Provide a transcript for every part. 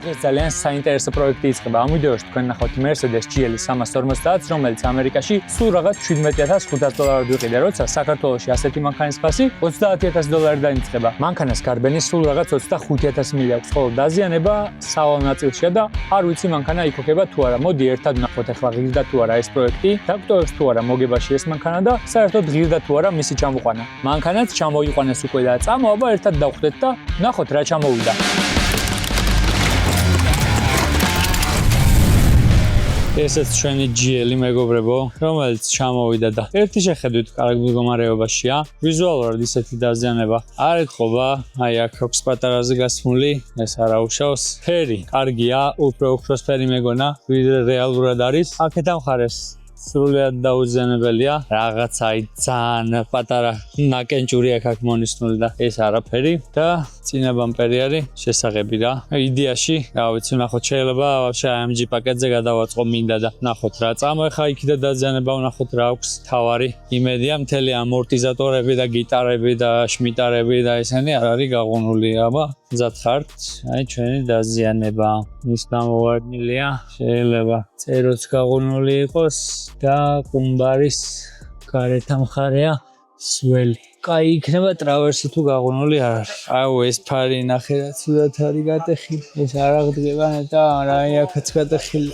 ეს ძალიან საინტერესო პროექტი იწყება. ამ ვიდეოში თქვენ ნახავთ Mercedes GL 350, რომელიც ამერიკაში სულ რაღაც $17,500 ვიყიდე, როცა საქართველოში ასეთი მანქანის ფასი $30,000-დან იწყება. მანქანას გარბენი სულ რაღაც 25,000 მილი აქვს, ხოლო დაზიანება სავალ ნაწილშია და არ ვიცი მანქანა იქოქება თუ არა. მოდი ერთად ვნახოთ ახლა ღირდა თუ არა ეს პროექტი, დაგვტოვებს თუ არა მოგებაში ეს მანქანა და საერთოდ ღირდა თუ არა მისი ჩამოყვანა. მანქანაც ჩამოიყვანეს უკვე და წამოაბა ერთად დავხვდეთ და ვნახოთ რა ჩამოვიდა. ესეც ჩვენი GL-ი მეგობრებო, რომელიც ჩამოვიდა და ერთი შეხედვით კარგ მდგომარეობაშია. ვიზუალურად ისეთი დაზიანება არ ეთყობა, აი აქ აქვს პატარაზე გასმული, ეს არა უშავს. ფერი კარგია, უფრო ოქროსფერი მეგონა, ვიდრე რეალურად არის. აქედან მხარეს სრულიად დაუზიანებელია. რაღაცა ძალიან პატარა ნაკენჭური აქ მონიშნული და ეს არაფერი და წინა ბამპერი არის შესაღები რა. იდეაში, რა ვიცი, ნახოთ შეიძლება ვაფშე AMG პაკეტზე გადავაწყო მინდა და ნახოთ რა წამოეხა იქიდან დაზიანება, ნახოთ რა აქვს თავარი. იმედია მთელი ამორტიზატორები და გიტარები და შმიტარები და ესენი არ არის გაღუნული, აბა მზად ხართ. აი ჩვენი დაზიანება. ის გამოვარდნილია, შეიძლება წეროც გაღუნული იყოს და ყუმბარის გარეთა მხარეა სველი. კაი იქნება ტრავერსი თუ გაღუნული არ არის. აუ ეს ფარი ნახე რა ცუდად არის გატეხილი. ეს არ აღდგება ნეტა, რა აქაც გატეხილი.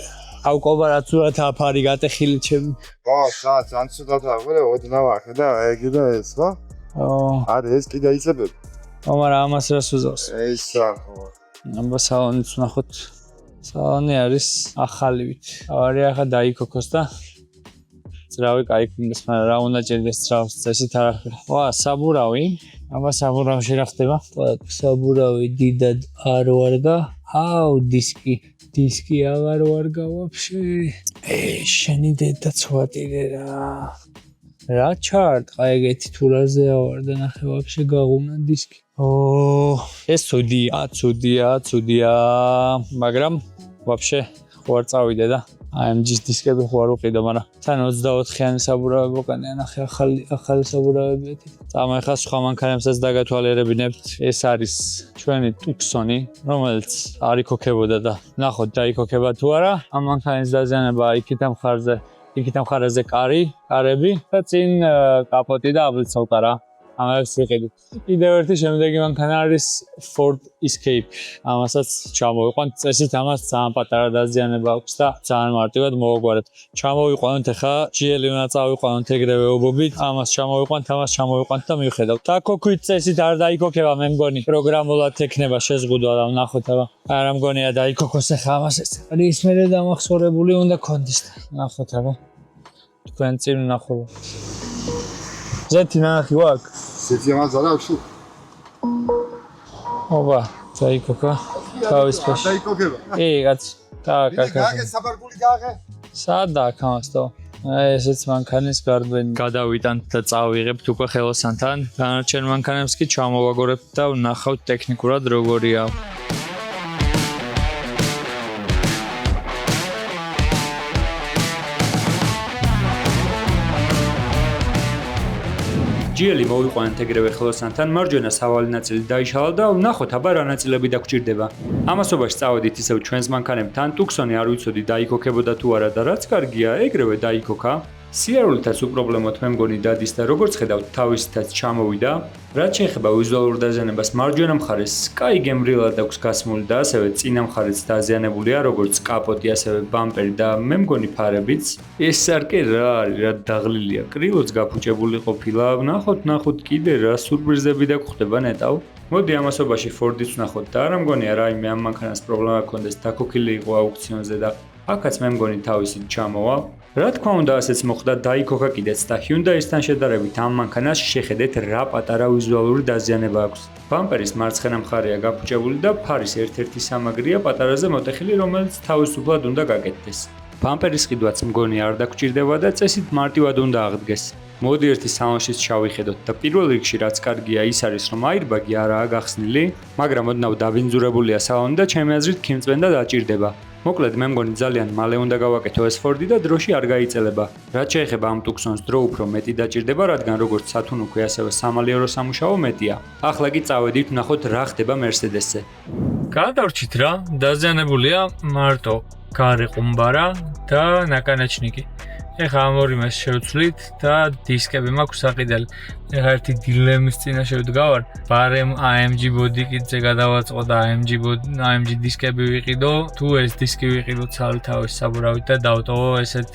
აუ ყობა რა ცუდად ფარი გატეხილი ჩემი. ძალიან ცუდად აღვრე, ოდნავ ახე და ეგ და ეს ხო? არის ეს კი დაიწებებ. მაგრამ ამას რას უზავს? ესა ხო. აბა სალონიც ვნახოთ. სალონი არის ახალივით. ავარი ახლა დაიქოქოს და ძრავი კაი ქონდეს, მაგრამ რა უნდა ჭირდეს ძრავს წესით არ ახლა. ვა, საბურავი. აბა საბურავში რა ხდება? საბურავი დიდად არ ვარგა. აუ დისკი. დისკი აღარ ვარგა ვაფშე. შენი დედა ცვატირე რა. რა ჩარტყა ეგეთი თურაზე ავარ და ნახე ვაფშე გაღუნა დისკი. ეს ცუდია, მაგრამ ვაფშე ხო არ წავიდე და AMG-ის დისკები ხო არ უყიდო, მაგრამ თან 24-იანი საბურავები ვაკანე, ნახე ახალი საბურავები. წამოეხლა სხვა მანქანებსაც დაგათვალიერებინებთ. ეს არის ჩვენი Tucsonი, რომელიც არ იქოქებოდა და ნახოთ დაიქოქება თუ არა. ამ მანქანის დაზიანება იქით მხარეზე კარები და წინ კაპოტი და აბლიცალტა რა. ამას ვიყიდით. კიდევ ერთი შემდეგი მანქანა არის Ford Escape. ამასაც ჩამოვიყვანთ წესით, ამას ძალიან პატარა დაზიანება აქვს და ძალიან მარტივად მოვაგვარეთ. ჩამოვიყვანთ ახლა GL-ი უნდა წავიყვანოთ ეგრევე ობობით. ამას ჩამოვიყვანთ და მივხედავთ. დაქოქვით წესით არ დაიქოქება, მე მგონი პროგრამულად ექნება შეზღუდვა და ვნახოთ აბა. არა მგონია დაიქოქოს ახლა ამას ეს. ის მერე დამახსოვრებული უნდა კონდეს. ნახოთ აბა. თქვენ წინ ვნახოთ. ზეთი ნახი ვაკ. ზეთი ამას ზარავში. ობა, დაიქოქა. თავის ფაში. დაიქოქება. კაც. გააკე საბარგული გააკე. სადა კამასტო. ესეც მანქანის გარბენი გადავიტანთ და წავიღებთ უკვე ხელოსანთან. განარჩენ მანქანებს კი ჩამოვაგორებთ და ვნახავთ ტექნიკურად როგორია. GL-ი მოვიყვანეთ ეგრევე ხელოსანთან, მარჯვენა სავალი ნაწილი დაიშალა და ვნახოთ აბა რა ნაწილები დაგჭირდება. ამასობაში წავედით ისევ ჩვენს მანქანებთან, Tucsonი არ ვიცოდი დაიქოქებოდა თუ არა და რაც კარგია, ეგრევე დაიქოქა. სიარულითაც უპრობლემოდ მე მგონი დადის და როგორც ხედავთ თავისითაც ჩამოვიდა. რაც შეეხება ვიზუალურ დაზიანებას, მარჯვენა მხარეს კაი გემრიელად აქვს გასმული და ასევე წინა მხარეც დაზიანებულია, როგორც კაპოტი, ასევე ბამპერი და მე მგონი ფარებიც. ეს სარკე რა არის, რა დაღლილია, კრილოც გაფუჭებული ყოფილა. ნახოთ კიდე რა სურპრიზები დაგხვდება ნეტავ. მოდი ამასობაში Ford-იც ვნახოთ და არა მგონია რაიმე ამ მანქანას პრობლემა ჰქონდეს, დაქოქილი იყო აუქციონზე და აქაც მე მგონი თავისით ჩამოვა. რა თქმა უნდა, ასეც მოხდა დაიქოქა კიდეც და Hyundai-სთან შედარებით ამ მანქანას შეხედეთ რა პატარა ვიზუალური დაზიანება აქვს. ბამპერის მარცხენა მხარეა გაფუჭებული და ფარის ერთ-ერთი სამაგრია პატარაზე მოტეხილი, რომელიც თავისუფლად უნდა გაკეთდეს. ბამპერის ყიდვაც მგონი არ დაგჭირდება და წესით მარტივად უნდა აღდგეს. მოდი ერთი სალონშიც ჩავიხედოთ და პირველ რიგში რაც კარგია ის არის, რომ აირბაგი არაა გახსნილი, მაგრამ ოდნავ დაბინძურებულია სალონი და ჩემი აზრით ქიმწვენ და დაჭირდება. მოკლედ მე მგონი ძალიან მალე უნდა გავაკეთო ეს Ford-ი და დროში არ გაიწელება. რაც შეეხება ამ Tucson's დრო უფრო მეტი დაჭირდება, რადგან როგორც სათუნუქვე, ასევე სამალიერო სამუშაო მეტია. ახლა კი წავედით ვნახოთ რა ხდება Mercedes-ზე. გადავრჩით რა, დაზიანებულია მარტო გარე ყუმბარა და ნაკანაჩნიკი. ეხლა ამ ორი მას შევცვლით და დისკები მაქვს საყიდელი. ეხლა ერთი დილემის წინაშე ვდგავარ, ბარემ AMG body kit-ზე გადავაწყო და AMG დისკები ვიყიდო, თუ ეს დისკი ვიყიდო ცალ თავის საბურავით და დავტოვო ესეთ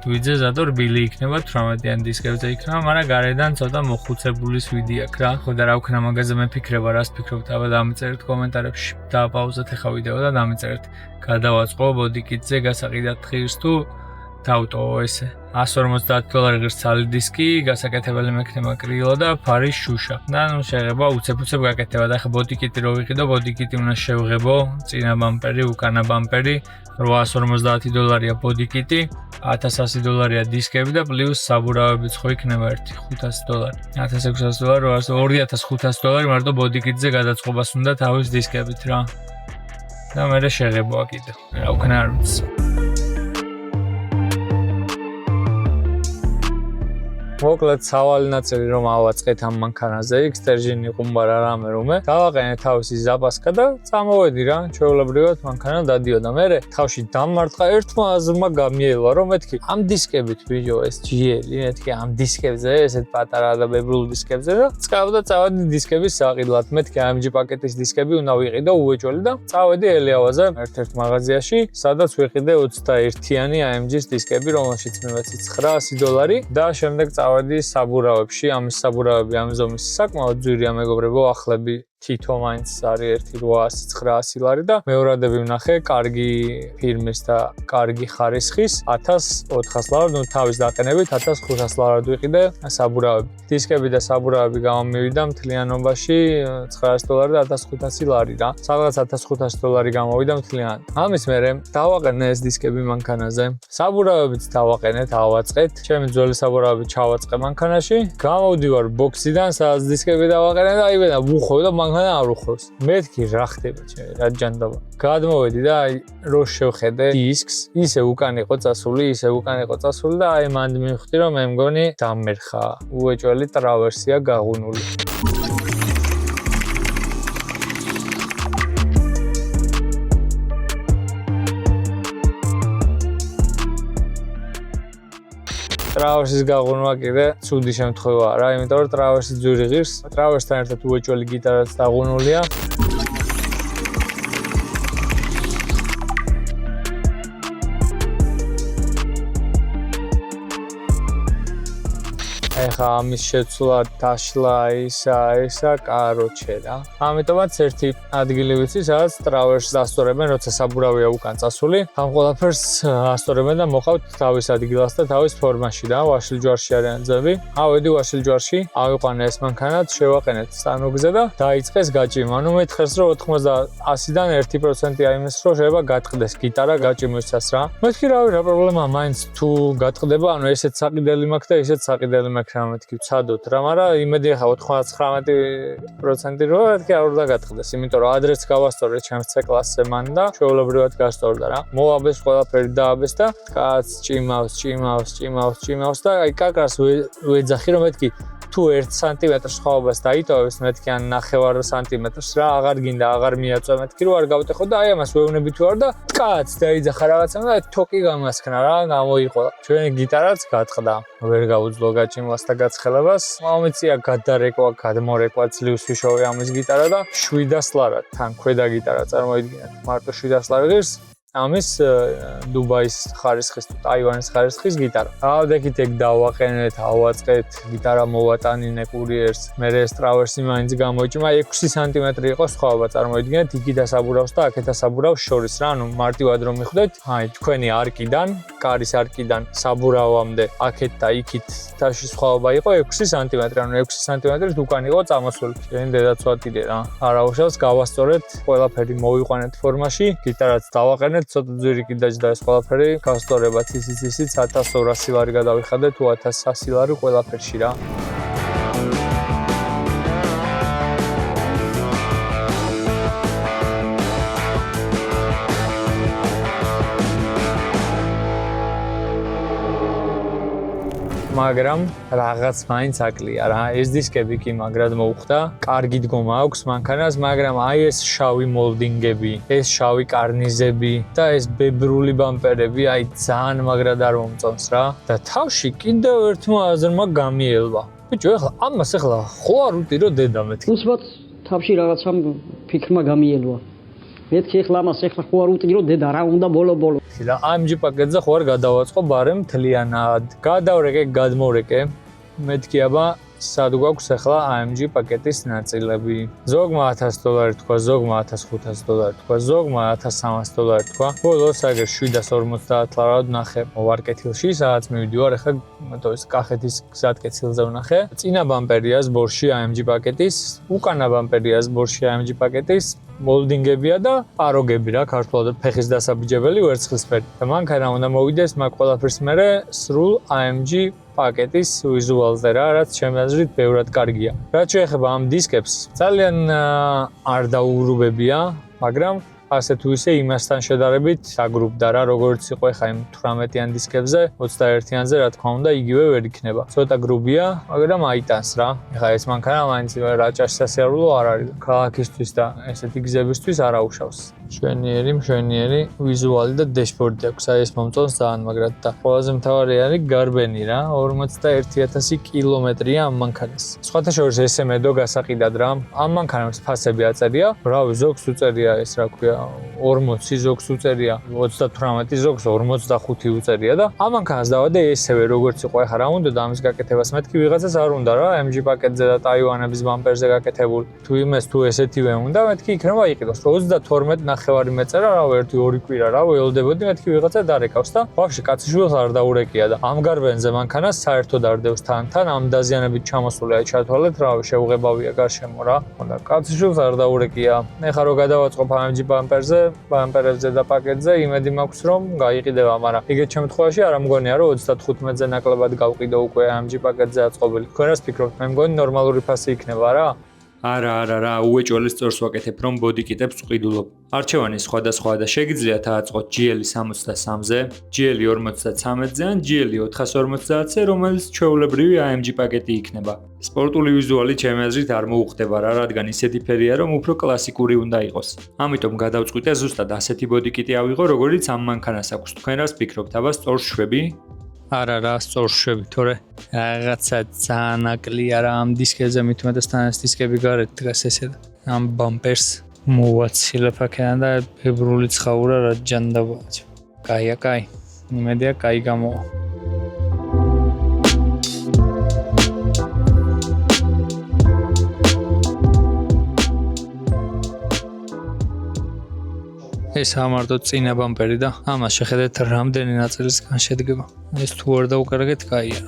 თვიძე ზადო რბილი იქნება 18-იან დისკებზე იქნება, მაგრამ გარედან ცოტა მოხუცებული სვიდი აქვს რა. ხო და რა ვქნა მაგაზე მეფიქრება, რას ფიქრობთ, აბა დამიწერეთ კომენტარებში. დააპაუზეთ ახლა ვიდეო და დამიწერეთ. გადავაწყო body kit-ზე გასაყიდად ღირს თუ დავტოვო ესე. $150 ღირს ცალი დისკი, გასაკეთებელი მექნება კრილო და ფარის შუშა. და ნუ შეღება უცებ გაკეთება და ახლა body kit-ი რო ვიყიდო, body kit-ი უნდა შევღებო, წინა ბამპერი, უკანა ბამპერი, $850-ია body kit-ი, $1100-ია დისკები და პლუს საბურავებიც ხო იქნება ერთი $500. $1600, $2500 მარტო body kit-ზე გადაწყობას უნდა თავის დისკებით რა. და მერე შეღებოა კიდე. რა ვქნა არ ვიცი. მოკლედ სავალი ნაწილი რომ ავაწყეთ ამ მანქანაზე, ექსტერჟინი ყუმბარა რამე რომე, დავაყენე თავისი ზაპასკა და წამოვედი რა, ჩვეულებრივად მანქანა დადიოდა. მერე თავში დამმარტყა ერთმა აზრმა გამიელვა, რომ მეთქი ამ დისკებით ბიჭო ეს GL-ი, მეთქი ამ დისკებზე, ესეთ პატარა და ბებრულ დისკებზე და წავდა წავედი დისკების საყიდლად. მეთქი AMG პაკეტის დისკები უნდა ვიყიდო უეჭველი და წავედი ელიავაზე ერთ-ერთ მაღაზიაში, სადაც ვიყიდე 21-იანი AMG-ის დისკები, რომელშიც მიმეცი $900 და შემდეგ წავედი საბურავებში, ამის საბურავები ამ ზომის საკმაოდ ძვირია მეგობრებო, ახლები თითო მაინც არის 1.800-900 და მეორადები ვნახე კარგი ფირმის და კარგი ხარისხის $1400, ნუ თავის დაყენებით $1500 ვიყიდე საბურავები. დისკები და საბურავები გამომივიდა მთლიანობაში $900 და $1500 რა. სადღაც $1500 გამოვიდა მთლიანად. ამის მერე დავაყენე ეს დისკები მანქანაზე. საბურავებიც დავაყენეთ, ავაწყეთ. ჩემი ძველი საბურავები ჩავაწყე მანქანაში. გამოვდივარ ბოქსიდან, სადაც დისკები დავაყენე და აიბენა ვუხოვ და მანქანა არ უხობს. მეთქი რა ხდება ჩემი, რა ჯანდაბა. გადმოვედი და აი რო შევხედე დისკს, ისე უკან იყო წასული და აი მანდ მივხვდი რომ მე მგონი დამერხა. უეჭველი ტრავერსია გაღუნული. ტრავერსის გაღუნვა კიდე ცუდი შემთხვევაა რა, იმიტომ რომ ტრავერსი ძვირი ღირს, ტრავერსთან ერთად უეჭველი გიტარაც დაღუნულია. ეხა ამის შეცვლა, დაშლა, ისა, კაროჩე რა. ამიტომაც ერთი ადგილი ვიცი, სადაც ტრავერსს ასწორებენ, როცა საბურავია უკან წასული. ამ ყველაფერს ასწორებენ და მოყავთ თავის ადგილას და თავის ფორმაში რა. ვაშილჯვარში არიან ძები. ავედი ვაშილჯვარში, ავიყვანე ეს მანქანაც, შევაყენეთ სტანოგზე და დაიწყეს გაჭიმა. ანუ მეთქეს რომ 90-100-დან 1%-ია იმის რომ შეიძლება გატყდეს გიტარა გაჭიმვისას რა. მეთქი რავი რა პრობლემაა, მაინც თუ გატყდება, ანუ ესეც საყიდელი მაქვს და ისეც საყიდელი მაქვს. მეთქი ვცადოთ რა, მაგრამ იმედი ახლა 99% რო მეთქი არ უნდა გატყდეს, იმიტომ რომ ადრეც გავასწორე ჩემს C-კლასზე მან და ჩვეულებრივად გასწორდა რა. მოაბეს ყველაფერი დააბეს და კაც ჭიმავს და აი კაკას ვეძახი რომ მეთქი თუ 1 სანტიმეტრს ხვაობას დაიტოვებს, მეთქი ან 9 სანტიმეტრს რა, აღარ გინდა, აღარ მიაწვა, მეთქი რომ არ გავტეხო და აი ამას ვეუბნები თუ არ და კაც დაიძახა რაღაცა და თოკი გამასქნა რა, გამოიყო. ჩვენი გიტარაც გატყდა. ვერ გაუძლო გაჭიმვას და გაცხელებას. მომეწია გადარეკვა, გადმორეკვა ძლივს ვიშოვე ამის გიტარა და 700 ლარა თან ქვედა გიტარა წარმოიდგინეთ. მარტო 700 ღირს. ამის დუბაის ხარისხის თუ ტაივანის ხარისხის გიტარა. ავდექით ეგ დავაყენეთ, ავაწყეთ, გიტარა მოვატანინე კურიერს. მერე ეს ტრავერსი მაინც გამოიჭმა 6 სანტიმეტრი იყო სხვაობა წარმოიდგინეთ, იგი დასაბურავს და აქეთა საბურავს შორის რა, ანუ მარტივად რომ მიხვდეთ, აი თქვენი არკიდან, კარის არკიდან საბურავამდე, აქეთ და იქით თავში სხვაობა იყო 6 სანტიმეტრი, ანუ 6 სანტიმეტრით უკან იყო წამოსული. ჩვენ დედაცვათიდე რა. არავშავს გავასწორეთ, ყველაფერი მოვიყვანეთ ფორმაში, გიტარაც დავაყენეთ ცოტა ძვირი კი დაჯდა ეს ყველაფერი, გასწორებაც ისიც 1200 ლარი გადავიხადე თუ 1100 ლარი ყველაფერში რა. მაგრამ რაღაც მაინც აკლია რა. ეს დისკები კი მაგრად მოუხდა. კარგი დგომა აქვს მანქანას, მაგრამ აი ეს შავი მოლდინგები, ეს შავი კარნიზები და ეს ბებრული ბამპერები, აი ძალიან მაგრად არ მომწონს რა. და თავში კიდევ ერთმა აზრმა გამიელვა. ბიჭო, ეხლა ამას ეხლა ხო არ უტირო დედა მეთქი. უცბად თავში რაღაცამ ფიქრმა გამიელვა. მეთქი ეხლა ამას ეხლა ხო არ უტირო დედა რა უნდა ბოლო. და AMG პაკეტზე ხო არ გადავაწყო ბარემ მთლიანად. გადავრეკე, გადმორეკე. მეთქი აბა სად გვაქვს ახლა AMG პაკეტის ნაწილები. ზოგმა $1000 თქვა, ზოგმა $1500 თქვა, ზოგმა $1300 თქვა. ბოლოს აგერ 750 ლარად ნახე მოვარკეთილში, სადაც მივიდივარ ახლა ის კახეთის გზატკეცილზე ვნახე. წინა ბამპერია ზბორში AMG პაკეტის, უკანა ბამპერია ზბორში AMG პაკეტის. მოლდინგებია და პაროგები რა, ქართულად ფეხის დასაბიჯებელი ვერცხლისფერი. და მანქანა უნდა მოვიდეს მაგ ყველაფერს მერე სრულ AMG პაკეტის ვიზუალზე რა, რაც ჩემი აზრით ბევრად კარგია. რაც შეეხება ამ დისკებს, ძალიან არ დაურუბებია, მაგრამ ასე თუ ისე იმასთან შედარებით დაგრუპდა რა, როგორც იყო ახლა იმ 18-იან დისკებზე, 21-იანზე რა თქმა უნდა იგივე ვერ იქნება. ცოტა გრუბია, მაგრამ აიტანს რა. ახლა ეს მანქანა მაინც რაჭაში სასიარულო არ არის. ქალაქისთვის და ესეთი გზებისთვის არ აუშავს. მშვენიერი ვიზუალი და დეშბორდი აქვს. აი ეს მომწონს ძალიან მაგრად და ყველაზე მთავარი არის გარბენი რა, 41000 კილომეტრია ამ მანქანას. სხვათა შორის SM-ედო გასაყიდად რა. ამ მანქანას ფასები აწერია. ბრავი, ზოგს უწერია ეს რა ქვია 40 ზოგს უწერია 38 ზოგს 45 უწერია და ამ მანქანას დავადე ესევე როგორც იყო ახლა რა უნდა და ამის გაკეთებას მეთქი ვიღაცას არ უნდა რა AMG პაკეტზე და ტაივანების ბამპერზე გაკეთებული თუ იმეს თუ ესეთივე უნდა მეთქი იქნება იყიდოს 32 ნახევარი მეწერა რა ერთი ორი კვირა რა ველოდებოდი მეთქი ვიღაცა დარეკავს და ბავშვი კაციშვილს არ დაურეკია და ამ გარბენზე მანქანას საერთოდ არ დევს თან ამ დაზიანებით ჩამოსული აი ჩათვალეთ რა შეუღებავია გარშემო რა და კაციშვილს არ დაურეკია ეხლა რო გადავაწყობ AMG ბამპერებზე და პაკეტზე იმედი მაქვს რომ გაიყიდება, მაგრამ იგივე შემთხვევაში არ ამგონია რომ 35-ზე ნაკლებად გავყიდო უკვე AMG პაკეტზე აწყობილი. თქვენ რას ფიქრობთ? მე მგონი ნორმალური ფასი იქნება რა? არა, უეჭველის წორს ვაკეთებ რომ ბოდიკიტებს ვყიდულობ. არჩევანი სხვადასხვაა და შეგიძლიათ აწყოთ GL 63-ზე, GL 53-ზე ან GL 450-ზე, რომელიც ჩვეულებრივი AMG პაკეტი იქნება. სპორტული ვიზუალი ჩემი აზრით არ მოუხდება რა, რადგან ისეთი ფერია რომ უფრო კლასიკური უნდა იყოს. ამიტომ გადავწყვიტე ზუსტად ასეთი ბოდიკიტი ავიღო, როგორიც ამ მანქანას აქვს. თქვენ რას ფიქრობთ? აბა სწორს შვები? არა, სწორს შვები, თორე რაღაცა ძალიან აკლია რა ამ დისკებზე მithumetas-თან ეს დისკები გარეთ დგას ესე და ამ ბამპერს მოვაცილებ აქედან და ბებრული ცხაურა რა ჯანდაბაჭ. კაი. იმედია კაი გამოვა. ეს ამარტო წინა ბამპერი და ამას შეხედეთ რამდენი ნაწილისგან შედგება. ეს თუ არ დაუკარგეთ, კაია.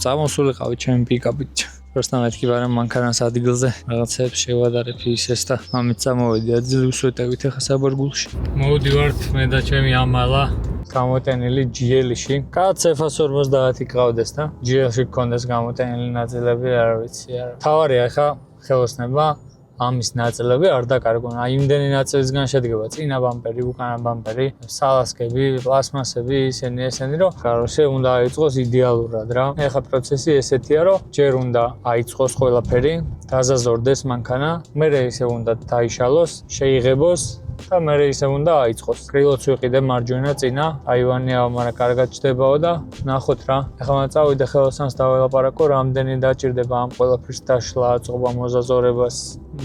წამოსულიყავი ჩემი პიკაპით. Просто მეთქი ვარემ მანქანას ადგილზე რაღაცებს შევადარებ ისეს და ამით წამოვედი ადგილი უსვეტევით ახლა საბარგულში. მოვდივართ მე და ჩემი ამალა გამოტენილი GL-ში. კაც F-50 გყავდეს და GL-ში გქონდეს გამოტენილი ნაწილები, არ ვიცი არა. თავარია ახლა ხელოსნება ამის ნაწილები არ დაკარგონ. აი იმდენი ნაწილისგან შედგება წინა ბამპერი, უკანა ბამპერი, სალასკები, პლასმასები, ესენი რომ კაროში უნდა აიწყოს იდეალურად რა. ეხლა პროცესი ესეთია რომ ჯერ უნდა აიწყოს ყველაფერი, დაზაზორდეს მანქანა, მერე ისე უნდა დაიშალოს, შეიღებოს და მერე ისე უნდა აიწყოს. კრილოც ვიყიდე მარჯვენა წინა, აივანია, მაგრამ კარგად ჩდებაო და ნახოთ რა. ეხლა წავიდე ხელოსანს დაველაპარაკო, რამდენი დაჭირდება ამ ყველაფრის დაშლა, აწყობა, მოზაზორებას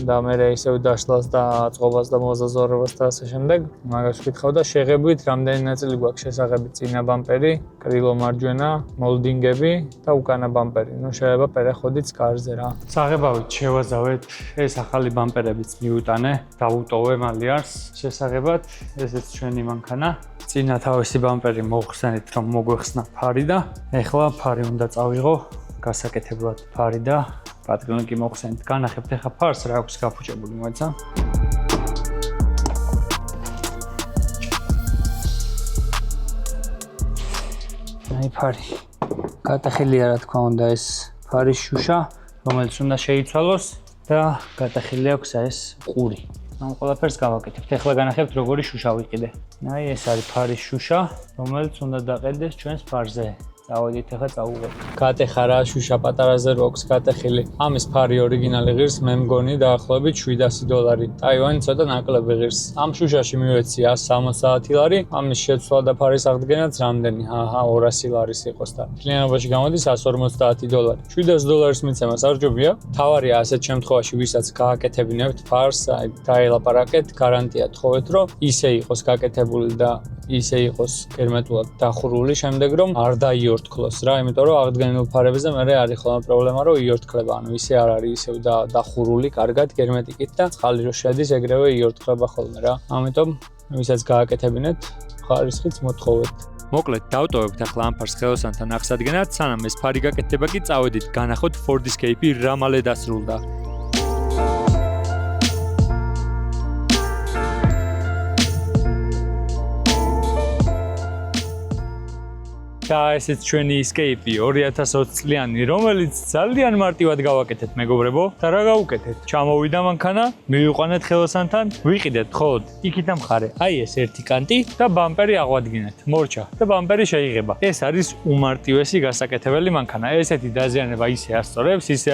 და მერე ისევ დაშლას და აწყობას და მოზაზორებას და ასე შემდეგ. მაგას ვკითხავ და შეღებვით რამდენი ნაწილი გვაქვს შესახები წინა ბამპერი, კრილო მარჯვენა, მოლდინგები და უკანა ბამპერი. ნუ შეიძლება პერეხოდით კარზე რა. საღებავით შევაზავეთ ეს ახალი ბამპერებიც მიუტანე, დავუტოვე მალიარს. შესაღებად ესეც ჩვენი მანქანა. წინა თავისი ბამპერი მოხსენით რომ მოგვეხსნა ფარი და ეხლა ფარი უნდა წავიღო გასაკეთებლად ფარი და პატრონი კი მოხსენით. განახებთ ეხლა ფარს რა აქვს გაფუჭებული მოეცა. აი ფარი. გატეხილია რა თქმა უნდა ეს ფარის შუშა, რომელიც უნდა შეიცვალოს. და გადახილი აქვს ეს ყური. ამ ყველაფერს გავაკეთებთ. ეხლა განახებთ როგორი შუშა ვიყიდე. აი ეს არის ფარის შუშა, რომელიც უნდა დაყენდეს ჩვენს ფარზე. წავედით ახლა წავუღებ. გატეხა რა შუშა პატარაზე რო აქვს გატეხილი. ამის ფარი ორიგინალი ღირს მე მგონი დაახლოებით $700. ტაივანი ცოტა ნაკლები ღირს. ამ შუშაში მივეცი 160 ლარი. ამის შეცვლა და ფარის აღდგენაც რამდენი? აჰა 200 ლარის იყოს და კლიანობაში გამოდის $150. $700 მიცემას არ ჯობია. თავარია ასეთ შემთხვევაში ვისაც გააკეთებინებთ ფარს, აი დაელაპარაკეთ, გარანტია თხოვეთ რომ ისე იყოს გაკეთებული და ისე იყოს გერმეტულად დახურული შემდეგ რომ არ დაიორთქლოს რა, იმიტომ რომ აღდგენილ ფარებზე მე არის ხოლმე პრობლემა რომ იორთქლება, ანუ ისე არ არის ისევ დახურული კარგად გერმეტიკით და წყალი რო შედის ეგრევე იორთქლება ხოლმე რა. ამიტომ ვისაც გააკეთებინეთ, ხარისხიც მოთხოვეთ. მოკლედ დავტოვებთ ახლა ამ ფარს ხელოსანთან აღსადგენად, სანამ ეს ფარი გაკეთდება კი წავედით განახოთ Ford Escape რა მალე დასრულდა. და ესეც ჩვენი Escape 2020 წლიანი, რომელიც ძალიან მარტივად გავაკეთეთ მეგობრებო. და რა გავუკეთეთ? ჩამოვიდა მანქანა, მივიყვანეთ ხელოსანთან, ვიყიდეთ ხოლოდ იქით ამხარე. აი ეს ერთი კანტი და ბამპერი აღვადგინეთ. მორჩა და ბამპერი შეიღება. ეს არის უმარტივესი გასაკეთებელი მანქანა. ესეთი დაზიანება ისე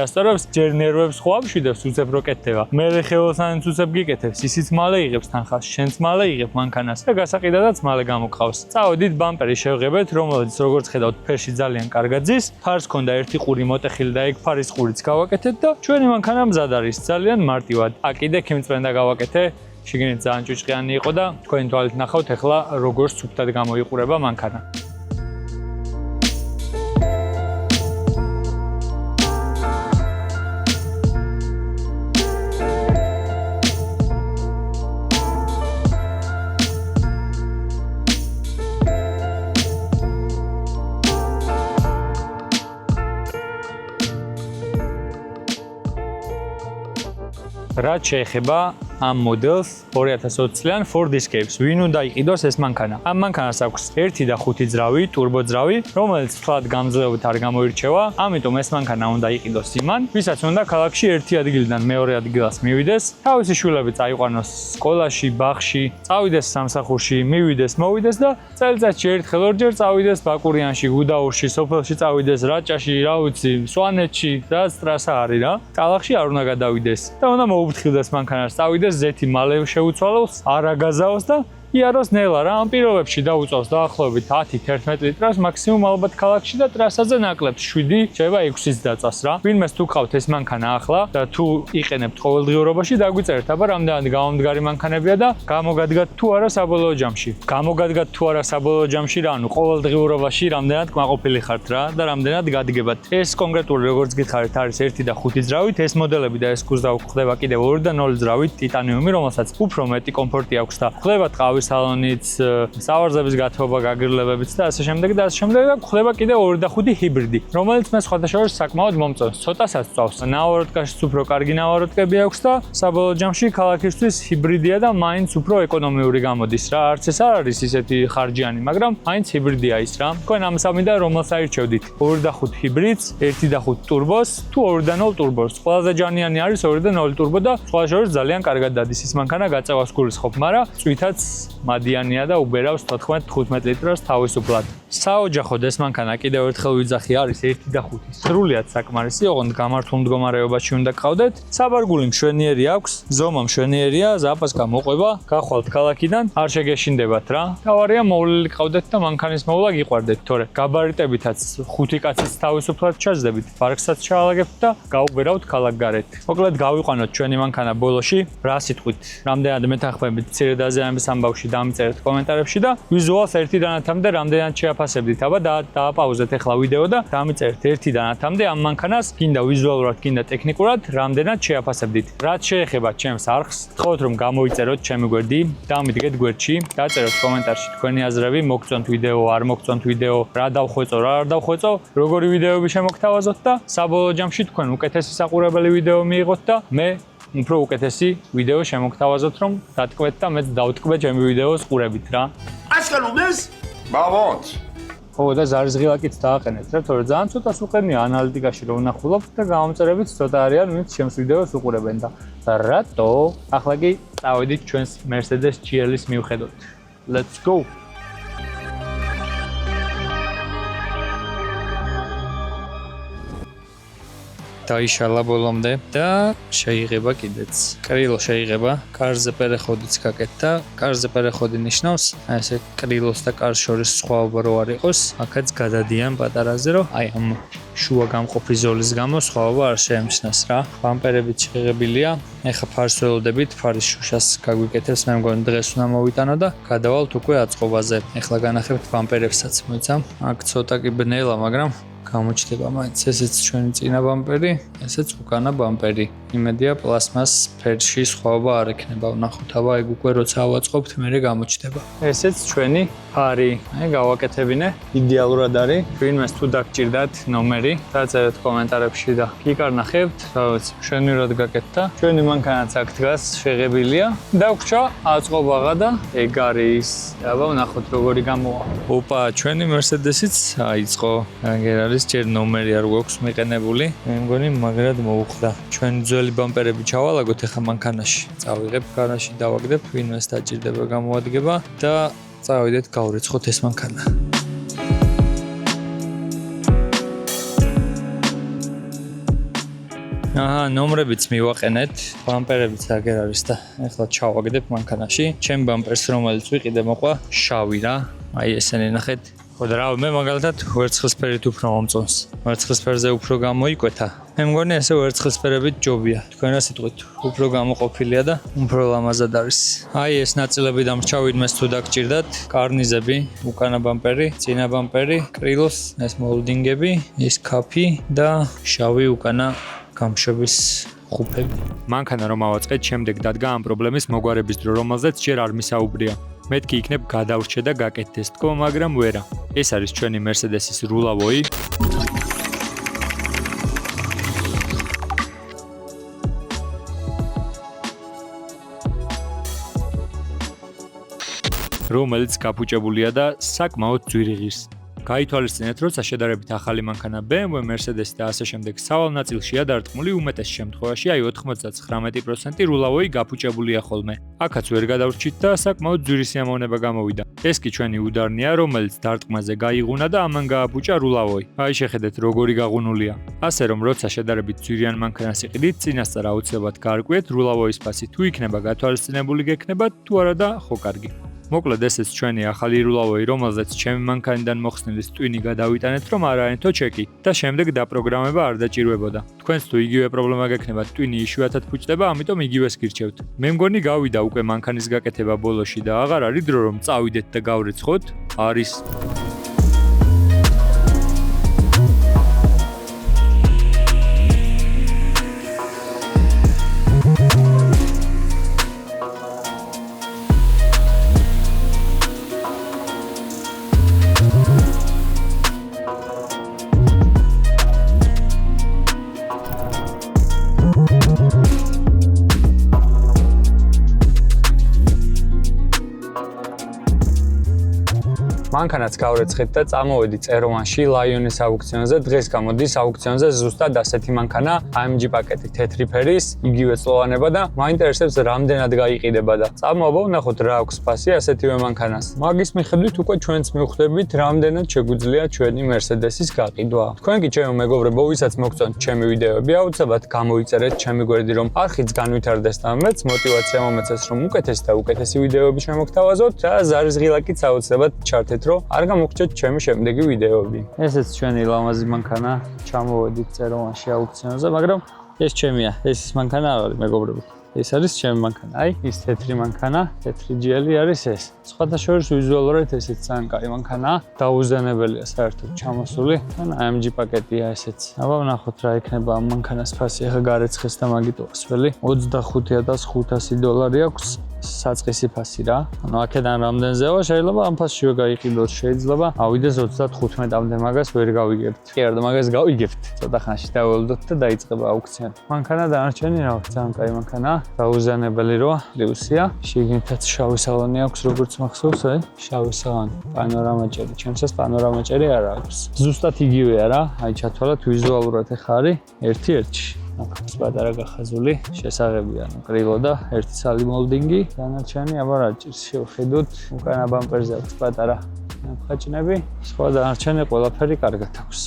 ასწორებს, ჯერ ნერვებს ხო ამშვიდებს, უცებ რო კეთდება. მერე ხელოსანიც უცებ გიკეთებს, ისიც მალე იღებს თანხას, შენც მალე იღებ მანქანას და გასაყიდადაც მალე გამოგყავს. წავედით ბამპერი შევღებეთ, რომელიც როგორც ხედავთ ფერში ძალიან კარგად ძის. ფარს ჰქონდა ერთი ყური მოტეხილი და ეგ ფარის ყურიც გავაკეთეთ და ჩვენი მანქანა მზად არის ძალიან მარტივად. აკიდე ქიმწვენდა გავაკეთე. შიგნით ძალიან ჭუჭყიანი იყო და თქვენი თვალით ნახავთ ახლა როგორ სუფთად გამოიყურება მანქანა. რაც შეეხება ამ მოდელს 2020 წლიან Ford Escape-ს, ვინ უნდა იყიდოს ეს მანქანა? ამ მანქანას აქვს 1 და 5 ძრავი, ტურბო ძრავი, რომელიც ფლად გამძლეობით არ გამოირჩევა, ამიტომ ეს მანქანა უნდა იყიდოს იმან, ვისაც უნდა ქალაქში ერთი ადგილიდან მეორე ადგილას მივიდეს, თავისი შვილები წაიყვანოს სკოლაში, ბაღში, წავიდეს სამსახურში, მივიდეს, მოვიდეს და წელიწადში ერთხელ ორჯერ წავიდეს ბაკურიანში, გუდაურში, სოფელში წავიდეს, რაჭაში, რა ვიცი, სვანეთში, რაც ტრასა არის რა. ქალაქში არ უნდა გადავიდეს და უნდა მოუფრთხილდეს მანქანას, წავიდეს ზეთი მალე შეუცვალოს, არ აგაზაოს და იაროს ნელა რა. ამ პირობებში დაუწევს დაახლოებით 10-11 ლიტრას მაქსიმუმ ალბათ ქალაქში და ტრასაზე ნაკლებს 7, შეიძლება 6-იც დაწას რა. ვინმეს თუ ყავთ ეს მანქანა ახლა და თუ იყენებთ ყოველდღიურობაში, დაგვიწერეთ, აბა რამდენად გამომდგარი მანქანებია და გამოგადგათ თუ არა საბოლოო ჯამში. გამოგადგათ თუ არა საბოლოო ჯამში რა, ანუ ყოველდღიურობაში რამდენად კმაყოფილი ხართ რა და რამდენად გადგებათ. ეს კონკრეტული როგორც გითხარით არის 1 და 5 ძრავით, ეს მოდელები და ეს კუზდა ხდება კიდევ 2 და 0 ძრავით ტიტანიუმი, რომელსაც უფრო მეტი კომფორტი აქვს და ხდება ტყავის სალონიც, სავარზების გათბობა, გაგირლებებიც და ასე შემდეგ და ასე შემდეგ და ხდება კიდევ 2 და 5 ჰიბრიდი, რომელიც მე სხვადასხვა საკმაოდ მომწონს. ცოტასაც წავს. ნავაროტკაშიც უფრო კარგი ნავაროტკები აქვს და საბოლოო ჯამში ქალაქისთვის ჰიბრიდია და მაინც უფრო ეკონომიური გამოდის რა. არც ეს არ არის ისეთი ხარჯიანი, მაგრამ მაინც ჰიბრიდია ის რა. თქვენ ამ სამიდან რომელს აირჩევდით? 2 და 5 ჰიბრიდს, 1 და 5 ტურბოს, თუ 2 და 0 ტურბოს. ყველაზე ჯანიანი არის 2 და 0 ტურბო და სხვადასხვა ძალიან კარგად დადის ის მანქანა, გაწევას გულისხმობ, მაგრამ წვითაც მადიანია და უბერავს 14-15 ლიტრას თავისუფლად. საოჯახოდ ეს მანქანა კიდევ ერთხელ ვიძახი არის 1 და 5. სრულიად საკმარისი, ოღონდ გამართულ მდგომარეობაში უნდა გყავდეთ. საბარგული მშვენიერი აქვს, ზომა მშვენიერია, ზაპასკა მოყვება, გახვალთ ქალაქიდან, არ შეგეშინდებათ რა. თავარია მოვლილი ყავდეთ და მანქანის მოვლა გიყვარდეთ, თორე გაბარიტებითაც 5 კაციც თავისუფლად ჩაძდებით, პარკსაც ჩაალაგებთ და გაუბერავთ ქალაქგარეთ. მოკლედ გავიყვანოთ ჩვენი მანქანა ბოლოში, რა სიტყვით, რამდენად მეთანხმებით მცირე დაზიანების ამბავში დამწერეთ კომენტარებში და ვიზუალს 1-დან 10-მდე რამდენად შეაფასებდით. აბა დააპაუზეთ ახლა ვიდეო და დამწერეთ 1-დან 10-მდე ამ მანქანას, გინდა ვიზუალურად, გინდა ტექნიკურად, რამდენად შეაფასებდით. რაც შეეხება ჩემს არხს, გთხოვთ რომ გამოიწეროთ ჩემი გვერდი, დამიდგეთ გვერდში, დაწეროთ კომენტარში თქვენი აზრები, მოგწონთ ვიდეო, არ მოგწონთ ვიდეო, რა დავხვეწო, რა არ დავხვეწო, როგორი ვიდეოები შემოგთავაზოთ და საბოლოო ჯამში თქვენ უკეთესი საყურებელი ვიდეო მიიღოთ და მე უფრო უკეთესი ვიდეო შემოგთავაზოთ, რომ დატკბეთ და მეც დავტკბე ჩემი ვიდეოს ყურებით რა. Askalumnes? Bavont. ხო და ზარისღილაკიც დააყენეთ რა, თორე ძალიან ცოტას უყენია ანალიტიკაში რომ ვნახულობთ და გამომწერებით ცოტა არიან, ვინც ჩემს ვიდეოს უყურებენ და რატო? ახლა კი წავედით ჩვენს Mercedes GL-ის მივხედოთ. Let's go. დაიშალა ბოლომდე და შეიღება კიდეც. კრილო შეიღება, კარზე პერეხოდიც გაკეთდა. კარზე პერეხოდი ნიშნავს, ესე კრილოს და კარს შორის სხვაობა რო არ იყოს, აქაც გადადიან პატარაზე, რომ აი ამ შუა გამყოფი ზოლის გამო სხვაობა არ შეემჩნას რა. ბამპერებიც შეღებილია. ეხა ფარს ველოდებით, ფარის შუშას გაგვიკეთებს, მე მგონი დღეს უნდა მოვიტანო და გადავალთ უკვე აწყობაზე. ეხლა განახებთ ბამპერებსაც, მოიცა. აქ ცოტა კი ბნელა, მაგრამ გამოჩნდება მაინც ესეც ჩვენი წინა ბამპერი, ესეც უკანა ბამპერი. იმედია პლასმას ფერში სხვაობა არ ექნება. ვნახოთ აბა ეგ უკვე როცა ავაწყობთ, მერე გამოჩნდება. ესეც ჩვენი ფარი. აი გავაკეთებინე. იდეალურად არის. ვინმეს თუ დაგჭირდათ ნომერი, დაწერეთ კომენტარებში და იქ არ ნახებთ, რაღაც მშვენივრად გაკეთდა. ჩვენი მანქანაც აქ დგას, შეღებილია. დაგვრჩა აწყობაღა და ეგ არის. აბა ვნახოთ როგორი გამოვა. ოპა, ჩვენი Mercedes-იც აიწყო. აგერ არის ჯერ ნომერი არ გვაქვს მიყენებული. მე მგონი მაგრად მოუხდა. ჩვენ ძველი ბამპერები ჩავალაგოთ ახლა მანქანაში. წავიღებ გარაჟში, დავაგდებ, ვინმეს დაჭირდება გამოადგება და წავიდეთ გავრიცხოთ ეს მანქანა. აჰა, ნომრებიც მივაყენეთ, ბამპერებიც აგერ არის და ახლა ჩავაგდებ მანქანაში. ჩემ ბამპერს რომელიც ვიყიდე მოყვა შავი რა. აი ესენი ნახეთ. ხო და რა, მე მაგალითად ვერცხლისფერით უფრო მომწონს. ვერცხლისფერზე უფრო გამოიკვეთა. მე მგონი ესე ვერცხლისფერებით ჯობია. თქვენ რა სიტყვით, უფრო გამოყოფილია და უფრო ლამაზად არის. აი ეს ნაწილები დამრჩავიდმეს თუ დაგჭირდათ, კარნიზები, უკანა ბამპერი, წინა ბამპერი, კრილოს, ეს მოლდინგები, ეს კაფი და შავი უკანა გამშვების ხუფები. მანქანა რომ ავაწყეთ, შემდეგ დადგა ამ პრობლემის მოგვარების დრო, რომელზეც ჯერ არ მისაუბრია. მეთქი იქნებ გადავრჩე და გაკეთდე თქო, მაგრამ ვერა. ეს არის ჩვენი Mercedes-ის რულავოი. რომელიც გაფუჭებულია და საკმაოდ ძვირი ღირს. გაითვალისწინეთ, როცა შედარებით ახალი მანქანა BMW, Mercedes და ასე შემდეგ სავალ ნაწილშია დარტყმული, უმეტეს შემთხვევაში აი 99% რულავოი გაფუჭებულია ხოლმე. აქაც ვერ გადავრჩით და საკმაოდ ძვირი სიამოვნება გამოვიდა. ეს კი ჩვენი უდარნია, რომელიც დარტყმაზე გაიღუნა და ამან გააფუჭა რულავოი. აი შეხედეთ როგორი გაღუნულია. ასე რომ როცა შედარებით ძვირიან მანქანას იყიდით, წინასწარ აუცილებლად გაარკვიეთ რულავოის ფასი თუ იქნება გათვალისწინებული გექნება თუ არა და ხო კარგი. მოკლედ ესეც ჩვენი ახალი რულავოი, რომელზეც ჩემი მანქანიდან მოხსნილი ტვინი გადავიტანეთ, რომ არ აერთო ჩეკი და შემდეგ დაპროგრამება არ დაჭირვებოდა. თქვენს თუ იგივე პრობლემა გექნებათ, ტვინი იშვიათად ფუჭდება, ამიტომ იგივეს გირჩევთ. მე მგონი გავიდა უკვე მანქანის გაკეთება ბოლოში და აღარ არის დრო რომ წავიდეთ და გავრიცხოთ. არის მანქანაც გავრეცხეთ და წამოვედით წეროვანში ლაიონის აუქციონზე. დღეს გამოდის აუქციონზე ზუსტად ასეთი მანქანა, AMG პაკეტი თეთრი ფერის, იგივე წლოვანება და მაინტერესებს რამდენად გაიყიდება და წამოვა ვნახოთ რა აქვს ფასი ასეთივე მანქანას. მაგის მიხედვით უკვე ჩვენც მივხვდებით რამდენად შეგვიძლია ჩვენი Mercedes-ის გაყიდვა. თქვენ კი ჩემო მეგობრებო, ვისაც მოგწონთ ჩემი ვიდეოები, აუცილებლად გამოიწერეთ ჩემი გვერდი, რომ არხიც განვითარდეს და მეც мотиваცია მომეწეს, რომ უკეთესი და უკეთესი ვიდეოები შემოგთავაზოთ და ზარისღილაკიც აუცილებლად ჩართეთ, რომ არ გამოგრჩეთ ჩემი შემდეგი ვიდეოები. ესეც ჩვენი ლამაზი მანქანა, ჩამოვედით წეროვანში აუქციონზე, მაგრამ ეს ჩემია, ეს მანქანა არ არის მეგობრებო. ეს არის ჩემი მანქანა. აი, ის თეთრი მანქანა, თეთრი GL-ი არის ეს. სხვათა შორის ვიზუალურად ესეც ძალიან კაი მანქანაა, დაუზიანებელია საერთოდ ჩამოსული. ან AMG პაკეტია ესეც. აბა ვნახოთ რა იქნება ამ მანქანას ფასი. ახლა გარეცხეს და მაგიტო ასველი $25,500 აქვს. საწყისი ფასი რა. ანუ აქედან რამდენზეა შეიძლება ამ ფასშივე გაიყიდოთ, შეიძლება ავიდეს 35-მდე, მაგას ვერ გავიგებთ. კი არა, მაგას გავიგებთ. ცოტა ხანში დაველოდოთ და დაიწყება აუქციონი. მანქანა დანარჩენი რა, ძალიან კაი მანქანაა. დაუზიანებელი როა, პლუსია. შიგნითაც შავი სალონი აქვს, როგორც მახსოვს, შავი სალონი. პანორამაჭერი, ჩემსაც პანორამაჭერი არ აქვს. ზუსტად იგივეა რა, ჩათვალოთ ვიზუალურად ეხა არის ერთ-ერთში. აქვს პატარა გახაზული შესაღებია, კრილო და ერთი სალი მოლდინგი. დანარჩენი აბა რა ჭირს შევხედოთ, უკანა ბამპერზე აქვს პატარა ნაფხაჭნები, სხვა დანარჩენი ყველაფერი კარგად აქვს.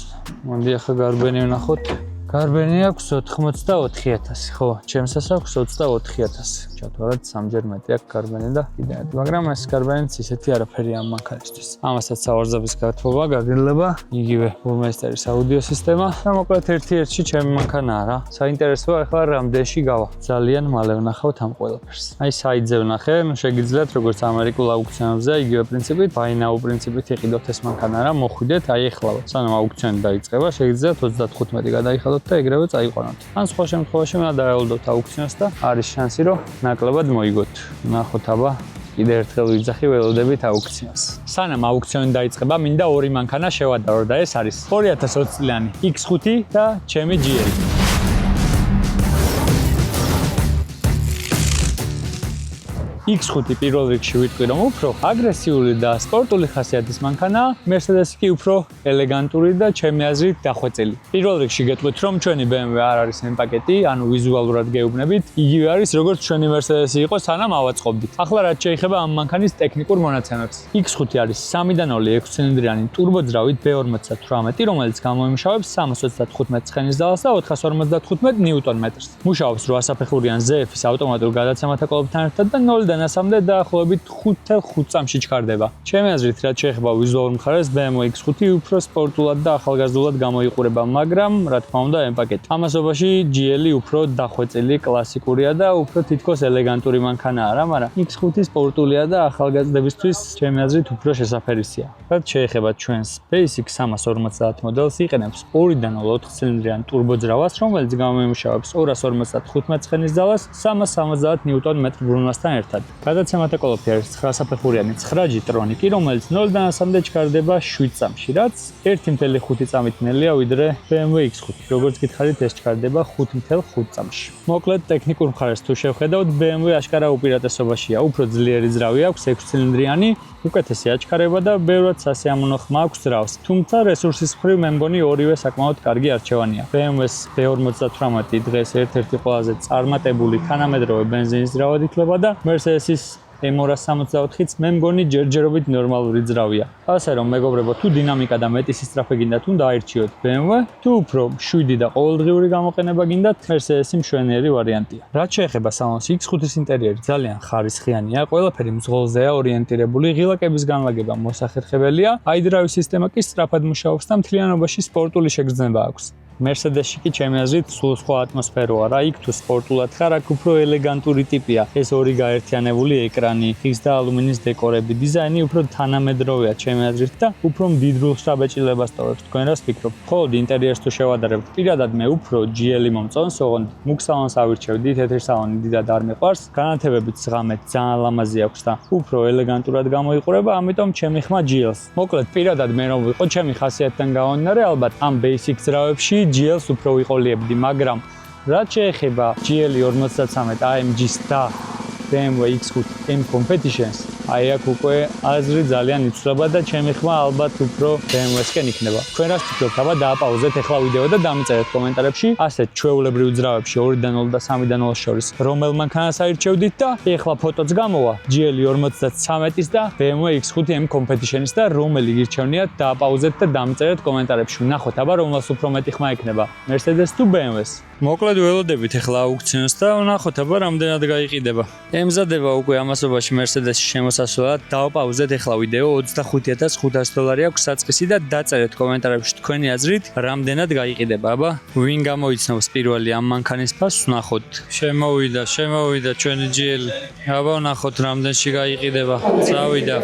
მოდი ახლა გარბენი ვნახოთ. გარბენი აქვს 84,000, ხო, ჩემსაც აქვს 24,000. ჩათვალეთ სამჯერ მეტი აქვს გარბენი და კიდევ, მაგრამ ეს გარბენიც ისეთი არაფერი ამ მანქანისთვის. ამასაც სავარზაბის გათხოვა, გაგრძელება, იგივე ბურმეისტერის აუდიო სისტემა და მოკლედ ერთ-ერთში ჩემი მანქანაა რა. საინტერესოა ახლა რამდენში გავა. ძალიან მალე ვნახავთ ამ ყველაფერს. აი საიტზე ვნახე, შეგიძლიათ როგორც ამერიკულ აუქციონებზე, იგივე პრინციპით, buy now პრინციპით იყიდოთ ეს მანქანა რა, მოხვიდეთ, აი ეხლავე. სანამ აუქციონი დაიწყება, შეგიძლიათ 35 გადაიხადოთ და ეგრევე წაიყვანოთ. ან სხვა შემთხვევაში უნდა დაეულოდოთ აუქციონს და არის შანსი, რომ ნაკლებად მოიგოთ. ნახოთ აბა, კიდე ერთხელ ვიძახი ველოდებით აუქციონს. სანამ აუქციონი დაიწყება, მინდა ორი მანქანა შევადარო და ეს არის 2020 წლიანი X5 და ჩემი GL. X5 პირველ რიგში ვიტყვი, რომ უფრო აგრესიული და სპორტული ხასიათის მანქანაა, Mercedes კი უფრო ელეგანტური და ჩემი აზრით დახვეწილი. პირველ რიგში გეტყვით, რომ ჩვენი BMW არ არის M პაკეტი, ანუ ვიზუალურად გეუბნებით, იგივე არის როგორც ჩვენი Mercedes იყო, სანამ ავაწყობდით. ახლა რაც შეეხება ამ მანქანის ტექნიკურ მონაცემებს. X5 არის 3.0 6 ცილინდრიანი ტურბოძრავით B48, რომელიც გამოიმუშავებს 325 ცხენის ძალას და 455 ნიუტონ-მეტრს. მუშაობს 8 საფეხურიან ZF-ის ავტომატურ გადაცემათა კოლოფთან ერთად და 0-დან 100-მდე დაახლოებით 5.5 წამში ჩქარდება. ჩემი აზრით, რაც შეეხება ვიზუალურ მხარეს, BMW X5 უფრო სპორტულად და ახალგაზრდულად გამოიყურება, მაგრამ რა თქმა უნდა, M პაკეტი. ამასობაში GL უფრო დახვეწილი, კლასიკურია და უფრო თითქოს ელეგანტური მანქანაა რა, მაგრამ X5 სპორტულია და ახალგაზრდებისთვის ჩემი აზრით უფრო შესაფერისია. რაც შეეხება ჩვენს Basic 350 მოდელს, იყენებს 2-დან 4 ცილინდრიან ტურბოძრავას, რომელიც გამოიმუშავებს 255 ცხენის ძალას 370 ნიუტონ-მეტრ ბრუნვასთან ერთად. გადაცემათა კოლოფი არის 9 საფეხურიანი 9G ტრონიკი, რომელიც 0-დან 100-მდე ჩქარდება 7 წამში, რაც 1.5 წამით ნელია ვიდრე BMW X5. როგორც გითხარით, ეს ჩქარდება 5.5 წამში. მოკლედ, ტექნიკურ მხარეს თუ შევხედავთ, BMW აშკარა უპირატესობაშია, უფრო ძლიერი ძრავი აქვს 6 ცილინდრიანი, უკეთესი აჩქარება და ბევრად სასიამოვნო ხმა აქვს ძრავს. თუმცა რესურსის მხრივ მე მგონი ორივე საკმაოდ კარგი არჩევანია. BMW-ს B58 დღეს ერთ-ერთი ყველაზე წარმატებული თანამედროვე ბენზინის ძრავად ითვლება და Mercedes-ის M264-იც მე მგონი ჯერჯერობით ნორმალური ძრავია. ასე რომ მეგობრებო, თუ დინამიკა და მეტი სისწრაფე გინდათ, უნდა აირჩიოთ BMW, თუ უფრო მშვიდი და ყოველდღიური გამოყენება გინდათ, Mercedes-ი მშვენიერი ვარიანტია. რაც შეეხება სალონს, X5-ის ინტერიერი ძალიან ხარისხიანია, ყველაფერი მძღოლზეა ორიენტირებული, ღილაკების განლაგება მოსახერხებელია, iDrive სისტემა კი სწრაფად მუშაობს და მთლიანობაში სპორტული შეგრძნება აქვს. Mercedes-ში კი ჩემი აზრით სულ სხვა ატმოსფეროა რა, იქ თუ სპორტულად ხარ, აქ უფრო ელეგანტური ტიპია. ეს ორი გაერთიანებული ეკრანი, ხის და ალუმინის დეკორები, დიზაინი უფრო თანამედროვეა ჩემი აზრით და უფრო მდიდრულ შთაბეჭდილებას ტოვებს. თქვენ რას ფიქრობთ? ხოლო ინტერიერს თუ შევადარებთ, პირადად მე უფრო GL-ი მომწონს, ოღონდ მუქ სალონს ავირჩევდი, თეთრი სალონი დიდად არ მიყვარს. განათებებით ზღამეთ ძალიან ლამაზი აქვს და უფრო ელეგანტურად გამოიყურება, ამიტომ ჩემი ხმა GL-ს. მოკლედ, პირადად მე რომ ვიყო ჩემი ხასიათიდან გამომდინარე, ალბათ ამ basic ძრავებში GL-ს უფრო ვიყოლიებდი, მაგრამ რაც შეეხება GL 53 AMG-ს და BMW X5 M Competition-ს, აი აქ უკვე აზრი ძალიან იცვლება და ჩემი ხმა ალბათ უფრო BMW-სკენ იქნება. თქვენ რას ფიქრობთ? აბა დააპაუზეთ ახლა ვიდეო და დამიწერეთ კომენტარებში ასეთ ჩვეულებრივ ძრავებში 2-დან 0 და 3-დან 0 შორის რომელ მანქანას აირჩევდით და ახლა ფოტოც გამოვა GL 53-ის და BMW X5 M Competition-ის და რომელი გირჩევნიათ, დააპაუზეთ და დამიწერეთ კომენტარებში. ვნახოთ აბა რომელს უფრო მეტი ხმა ექნება, Mercedes თუ BMW-ს. მოკლედ ველოდებით ახლა აუქციონს და ვნახოთ აბა რამდენად გაიყიდება. ემზადება უკვე ამასობაში Mercedes-ში მოსასვლელად. დავაპაუზეთ ახლა ვიდეო, $25,500 აქვს საწყისი და დაწერეთ კომენტარებში თქვენი აზრით, რამდენად გაიყიდება. აბა, ვინ გამოიცნობს პირველი ამ მანქანის ფასს, ვნახოთ. შემოვიდა ჩვენი GL. აბა, ვნახოთ რამდენში გაიყიდება. წავიდა.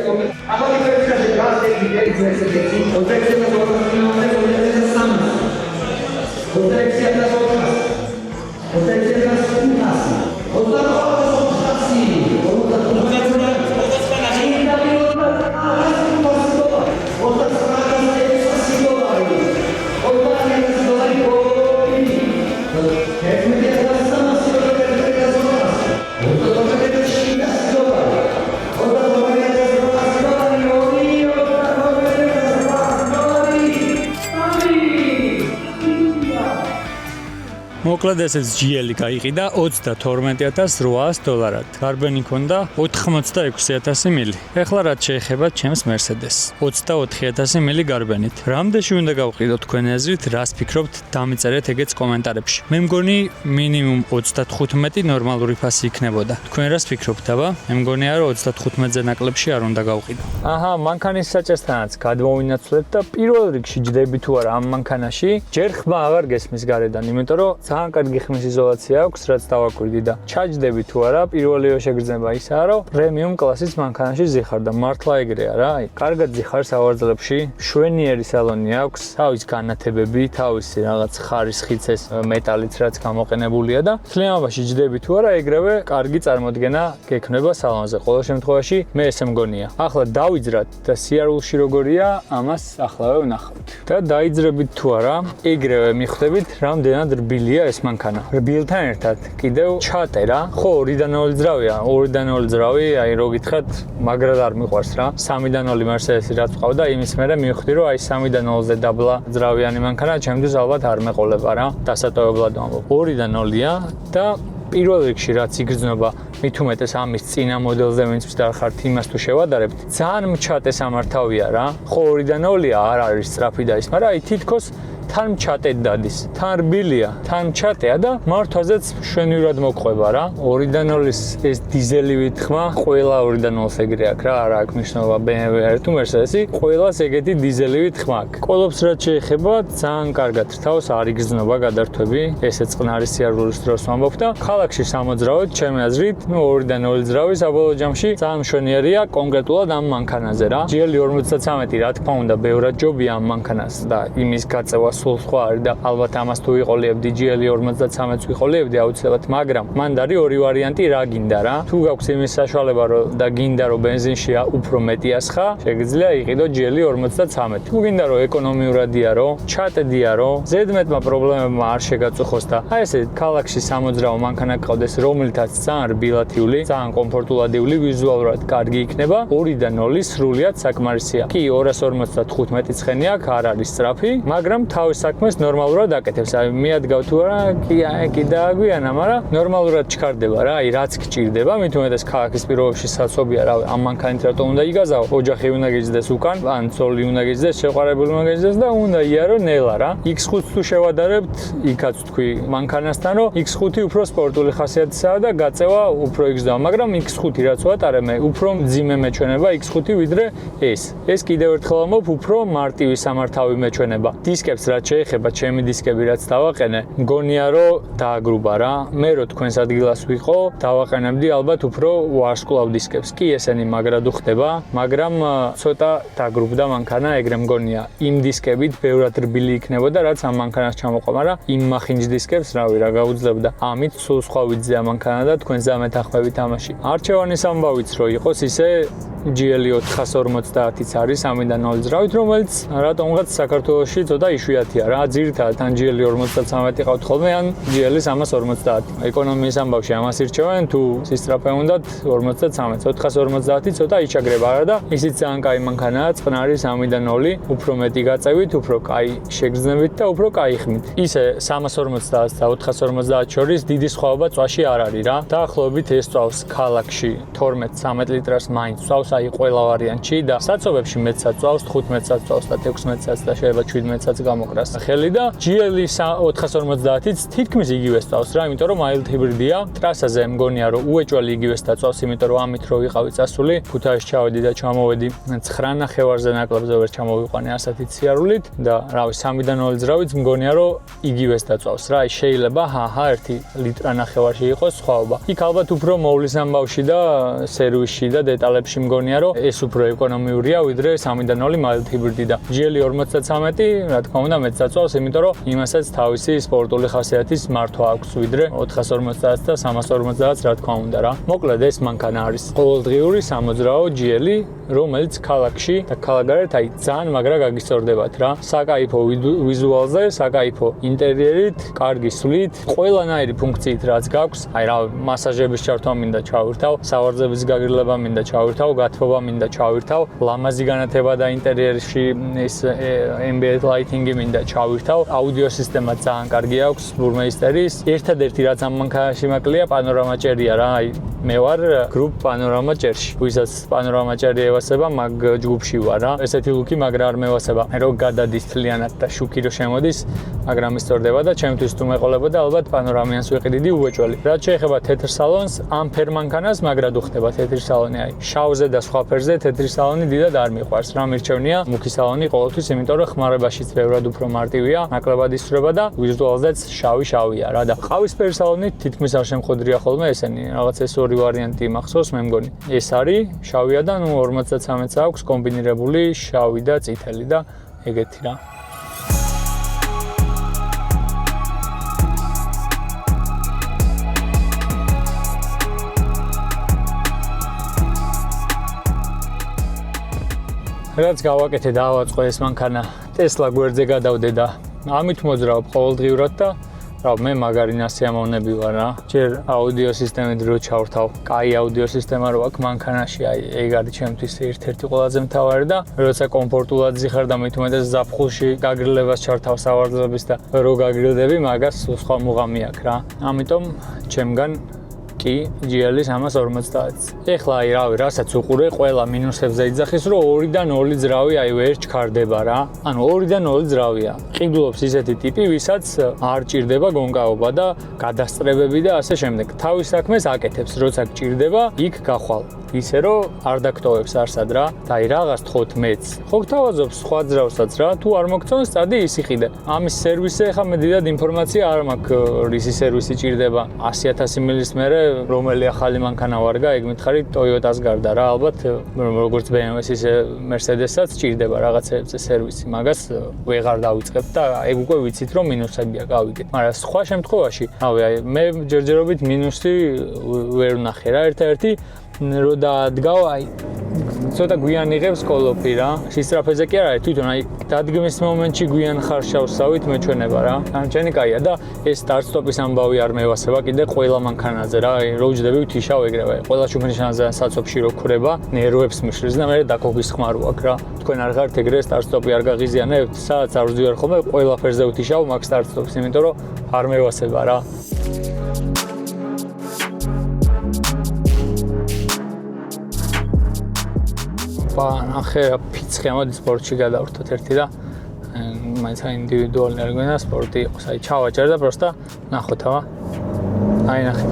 მოკლედ ესეც GL-ი გაიყიდა $32800. გარბენი ქონდა 86,000 მილი. ეხლა რაც შეეხება ჩემს Mercedes 24,000 მილი გარბენით. რამდენში უნდა გავყიდოთ თქვენი აზრით, რას ფიქრობთ, დამიწერეთ ეგეც კომენტარებში. მე მგონი მინიმუმ 35 ნორმალური ფასი იქნებოდა. თქვენ რას ფიქრობთ, აბა? მე მგონია რომ 35-ზე ნაკლებში არ უნდა გავყიდო. აჰა, მანქანის საჭესთანაც გადმოვინაცვლეთ და პირველ რიგში ჯდები თუ არა ამ მანქანაში, ჯერ ხმა აღარ გესმის გარედან, იმიტომ რომ ძალიან კარგი ხმის იზოლაცია აქვს, რაც დავაკვირდი და ჩაჯდები თუ არა, პირველივე შეგრძნება ისაა, რომ პრემიუმ კლასის მანქანაში ზიხარ და მართლა ეგრეა რა. აი, კარგად ზიხარ სავარძლებში, შვენიერი სალონი აქვს, თავის განათებები, თავისი რაღაც ხარისხიც ეს მეტალიც რაც გამოყენებულია და თლიანობაში ჯდები თუ არა, ეგრევე კარგი წარმოდგენა გექნება სალონზე. ყოველ შემთხვევაში მე ესე მგონია. ახლა დავიძრათ და სიარულში როგორია, ამასახლავე ვნახავთ. და დაიძრებით თუ არა, ეგრევე მიხვდებით, რამდენად რბილია ეს მანქანა. რბილთან ერთად კიდევ ჩატერა, ხო 2-0 ძრავია, 2-0 ძრავი, აი რო გითხრათ, მაგრად არ მიყვარს რა. 3-0 Mercedes-ი რაც ყავდა, იმის მერე მივხვდი, რომ აი 3-0-ზე დაბლა ძრავიანი მანქანა ჩემთვის ალბათ არ მეყოლება რა. დასატოვებლად ვამბობ. 2-0-ია და პირველ რიგში რაც იგრძნობა მით უმეტეს ამის წინა მოდელზე ვინც ვდარ ხართ იმას თუ შევადარებთ ძალიან მჩატე სამართავია რა ხო 2-0-ია არ არის სწრაფი და ის მაგრამ აი თითქოს თან მჩატედ დადის თან რბილია თან მჩატეა და მართვაზეც შვენივრად მოყვება რა 2-0-ის ეს დიზელი ვითხმა ყველა 2-0-ს ეგრე აქვს რა არ აქვს მნიშვნელობა BMW თუ Mercedes-ი ყველას ეგეთი დიზელი ვითხმა აქვს ყოლობს რაც შეეხება ძალიან კარგად რთავს არ იგრძნობა გადართვები ესეც წყნარი სიარულის დროს ვამბობ და ქალაქში სამოძრავოდ ჩემი აზრით 2-0 ძრავი საბოლოო ჯამში ძალიან მშვენიერია კონკრეტულად ამ მანქანაზე რა GL 53 რა თქმა უნდა ბევრად ჯობია ამ მანქანას და იმის გაწევა სულ სხვა არის და ალბათ ამას თუ ვიყოლიებდი GL 53-ს ვიყოლიებდი აუცილებლად მაგრამ მანდ არის ორი ვარიანტი რა გინდა რა თუ გაქვს იმის საშუალება რომ და გინდა რომ ბენზინში უფრო მეტი ასხა შეგიძლია იყიდო GL 53 თუ გინდა რომ ეკონომიურადია რომ ჩატედია რომ ზედმეტმა პრობლემებმა არ შეგაწუხოს და აი ესე ქალაქში სამოძრავო მანქანა გყავდეს რომელთაც ძალიან რბილათიული ძალიან კომფორტულადიული ვიზუალურად კარგი იქნება 2-0 სრულიად საკმარისია კი 255 ცხენი აქვს არ არის სწრაფი მაგრამ თავის საქმეს ნორმალურად აკეთებს აი მიადგავ თუ არა კი დააგვიანა მაგრამ ნორმალურად ჩქარდება რა აი რაც გჭირდება მით უმეტეს ქალაქის პირობებში საცობია რა ამ მანქანით რატომ უნდა იგაზავო ოჯახი უნდა გიძდეს უკან ან ცოლი უნდა გიძდეს შეყვარებული უნდა გიძდეს და უნდა იარო ნელა რა X5 თუ შევადარებთ იქაც თქვი მანქანასთან რომ X5 უფრო სპორტული ხასიათისაა და გაწევა უფრო იგზნობა მაგრამ X5 რაც ვატარე მე უფრო მძიმე მეჩვენება X5 ვიდრე ეს კიდევ ერთხელ ამბობ უფრო მარტივი სამართავი მეჩვენება დისკებს რაც შეეხება ჩემი დისკები რაც დავაყენე მგონია რომ დააგრუბა რა მე რო თქვენს ადგილას ვიყო დავაყენებდი ალბათ უფრო ვარსკვლავ დისკებს კი ესენი მაგრად უხდება მაგრამ ცოტა დააგრუბდა მანქანა ეგრე მგონია იმ დისკებით ბევრად რბილი იქნებოდა რაც ამ მანქანას ჩამოყვა მაგრამ იმ მახინჯ დისკებს რავი რა გაუძლებდა ამით სულ სხვა ვიძია მანქანა და თქვენ ზამეთახმები თამაში არჩევანის ამბავიც რო იყოს ისე GL 450-იც არის 3-0 ძრავით რომელიც რატომღაც საქართველოში ცოტა იშვიათია რა ძირითადად ან GL 53 ყავთ ხოლმე ან GL 350 ეკონომიის ამბავში ამას ირჩევენ თუ სისწრაფე უნდათ 53 450 ცოტა იჩაგრება არა და ისიც ძალიან კაი მანქანაა წყნარი 3-0 უფრო მეტი გაწევით უფრო კაი შეგრძნებით და უფრო კაი ხმით ისე 350 და 450 შორის დიდი სხვაობა წვაში არ არის რა დაახლოებით ეს წავს ქალაქში 12-13 ליტრას მაინც წავს აი ყველა ვარიანტში და საცობებში მეცაც წავს 15-საც წავს და 16-საც და შეიძლება 17-საც გამოკრას ხელი და GL 450-იც თითქმის იგივეს წავს რა იმიტომ რომ mild ჰიბრიდია ტრასაზე მგონია რომ უეჭველი იგივეს დაწავს იმიტომ რომ ამით რო ვიყავი წასული ქუთაისში ჩავედი და ჩამოვედი 9 ნახევარზე ნაკლებზე ვერ ჩამოვიყვანე ასეთი სიარულით და რავი 3-0 ძრავით მგონია რომ იგივეს დაწავს რა შეიძლება 1 ლიტრა ნახევარში იყოს სხვაობა იქ ალბათ უფრო მოვლის ამბავში და სერვისში და დეტალებში მგონია რომ ეს უფრო ეკონომიურია ვიდრე 3-0 mild ჰიბრიდი და GL 53 რა თქმა უნდა მეც დაწავს იმიტომ რომ იმასაც თავისი სპორტული ხასიათის მართვა აქვს ვიდრე 450 და 350-ს რა თქმა უნდა რა მოკლედ ეს მანქანა არის ყოველდღიური სამოძრაო GL რომელიც ქალაქში და ქალაქგარეთ აი ძალიან მაგრა გაგისწორდებათ რა საკაიფო ვიზუალზე საკაიფო ინტერიერით კარგი სვლით ყველანაირი ფუნქციით რაც გაქვს აი რა მასაჟების ჩართვა მინდა ჩავირთავ სავარძების გაგრილება მინდა ჩავირთავ გათბობა მინდა ჩავირთავ, ლამაზი განათება და ინტერიერში ის ambient lighting-ი მინდა ჩავირთავ. აუდიო სისტემა ძალიან კარგი აქვს Burmeister-ის. ერთადერთი რაც ამ მანქანაში მაკლია პანორამა ჭერია რა. აი მე ვარ group პანორამა ჭერში. ვისაც პანორამა ჭერი ევასება, მაგ ჯგუფში ვარ რა. ესეთი ლუკი მაგრა არ მევასება. რო გადადის თლიანად და შუქი რო შემოდის, მაგრამ ისწორდება და ჩემთვის თუ მეყოლებოდა ალბათ პანორამიანს ვიყიდი უეჭველი. რაც შეეხება თეთრ სალონს, ამ ფერ მანქანას მაგრად უხდება თეთრი სალონი. აი შავზე და სხვა ფერზე თეთრი სალონი დიდად არ მიყვარს. რა მირჩევნია მუქი სალონი ყოველთვის, იმიტომ რომ ხმარებაშიც ბევრად უფრო მარტივია, ნაკლებად ისწრება და ვიზუალზეც შავია რა და ყავისფერი სალონი თითქმის არ შემხოდრია ხოლმე ესენი. რაღაც ეს ორი ვარიანტი მახსოვს მე მგონი. ეს არის შავია და ნუ 53-ს აქვს კომბინირებული შავი და წითელი და ეგეთი რა. რაც გავაკეთე და ავაწყო ეს მანქანა Tesla გვერდზე გადავდე და ამით მოძრავ ყოველდღიურად და რა მე მაგარი ნასიამოვნები ვარ რა. ჯერ აუდიო სისტემით რო ჩავრთავ, კაი აუდიო სისტემა რო აქვს მანქანაში, აი ეგ არის ჩემთვის ერთ-ერთი ყველაზე მთავარი და როცა კომფორტულად ზიხარ და მით უმეტეს ზაფხულში გაგრილებას ჩართავ სავარძლების და რო გაგრილდები, მაგას სხვა მუღამი აქვს რა. ამიტომ ჩემგან კი GL-ის 350. ეხლა აი რავი, რასაც უყურე, ყველა მინუსებზე იძახის, რომ 2-დან 2 ძრავი აი ვერ ჩქარდება რა. ანუ 2-დან 2 ძრავია. ყიდულობს ისეთი ტიპი, ვისაც არ ჭირდება გონკაობა და გადასწრებები და ასე შემდეგ. თავის საქმეს აკეთებს, როცა გჭირდება, იქ გახვალ. ისე რომ არ დაგტოვებს არსად რა. და აი რაღაც თხოვთ მეც. ხო გთავაზობს სხვა ძრავსაც რა, თუ არ მოგწონს, წადი ის იყიდე. ამის სერვისზე ხა მე დიდად ინფორმაცია არ მაქვს, რისი სერვისი ჭირდება. 100,000 მილის მერე რომელი ახალი მანქანა ვარგა, ეგ მითხარით Toyota-ს გარდა რა, ალბათ როგორც BMW-ს ისე Mercedes-საც ჭირდება რაღაცებზე სერვისი. მაგას ვეღარ დავიწყებ და ეგ უკვე ვიცით რომ მინუსებია გავიგეთ. მაგრამ სხვა შემთხვევაში, რავი, აი მე ჯერჯერობით მინუსი ვერ ვნახე რა, ერთ-ერთი რო დადგავ, აი ცოტა გვიან იღებს კოლოფი რა. სისწრაფეზე კი არ არის, თვითონ აი დადგმის მომენტში გვიან ხარ შავსავით მეჩვენება რა. ამჩენი კაია და ეს start stop-ის ამბავი არ მევასება კიდე ყველა მანქანაზე რა. აი რო ვჯდები ვთიშავ ეგრევე. ყველა შუქნიშანზე საცობში რო ქრება, ნერვებს მიშლის და მე დაკოგის ხმარო აქვს რა. თქვენ არ ხართ ეგრე start stop-ი არ გაღიზიანებთ, სადაც არ ვძივარ ხოლმე, ყველა ფერზე ვთიშავ მაგ start stop-ს, იმიტომ რომ არ მევასება რა. ახლა ფიცხი ამოდი სპორტში გადავერთოთ ერთი და მაინც ინდივიდუალური არ გვინდა სპორტი იყოს. აი ჩავაჭერ და პროსტა ნახოთ აბა. აი ნახე.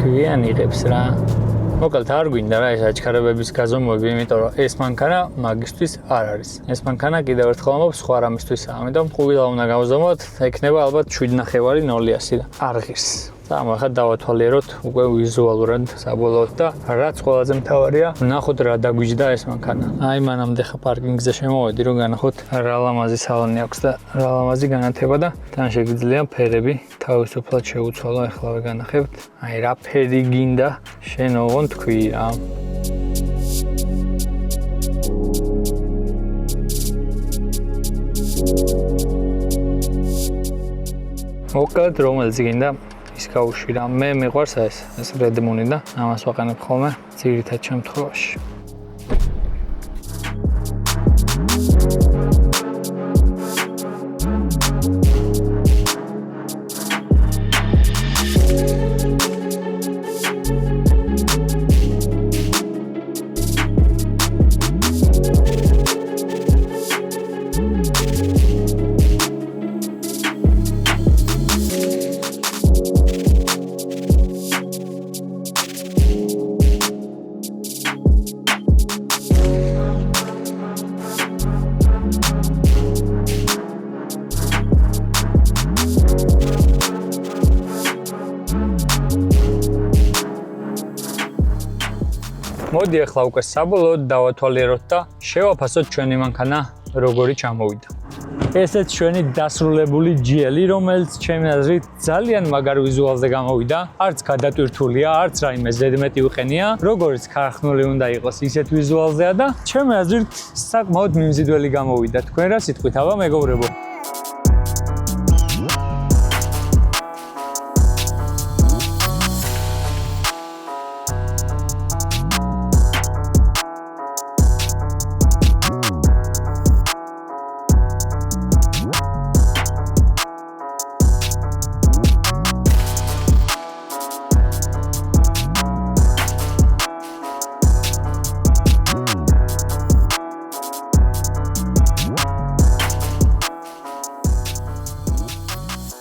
გვიან იღებს რა. მოკლედ არ გვინდა რა ეს აჩქარებების გაზომვები, იმიტომ რომ ეს მანქანა მაგისთვის არ არის. ეს მანქანა კიდევ ერთხელ ამბობ სხვა რამისთვისაა. ამიტომ ყუილა უნდა გავზომოთ, ექნება ალბათ 7.5 0.0 და არ ღირს. და ახლა დავათვალიეროთ უკვე ვიზუალურად საბოლოოდ და რაც ყველაზე მთავარია, ნახოთ რა დაგვიჯდა ეს მანქანა. აი მანამდე ხა პარკინგზე შემოვედი, რომ განახოთ რა ლამაზი სალონი აქვს და რა ლამაზი განათება და თან შეგიძლია ფერები თავისუფლად შეუცვალო, ახლავე განახებთ. აი რა ფერი გინდა, შენ ოღონდ თქვი რა. მოკლედ რომელიც გინდა ის გაუშვირა. მე მიყვარს ეს Redmond და ამას ვაყენებ ხოლმე ძირითად შემთხვევაში. მოდი ახლა უკვე საბოლოოდ დავათვალიეროთ და შევაფასოთ ჩვენი მანქანა როგორი ჩამოვიდა. ესეც ჩვენი დასრულებული GL-ი, რომელიც ჩემი აზრით ძალიან მაგარ ვიზუალზე გამოვიდა. არც გადატვირთულია, არც რაიმე ზედმეტი უყენია, როგორც ქარხნული უნდა იყოს, ისეთ ვიზუალზეა და ჩემი აზრით საკმაოდ მიმზიდველი გამოვიდა. თქვენ რა სიტყვით, აბა მეგობრებო?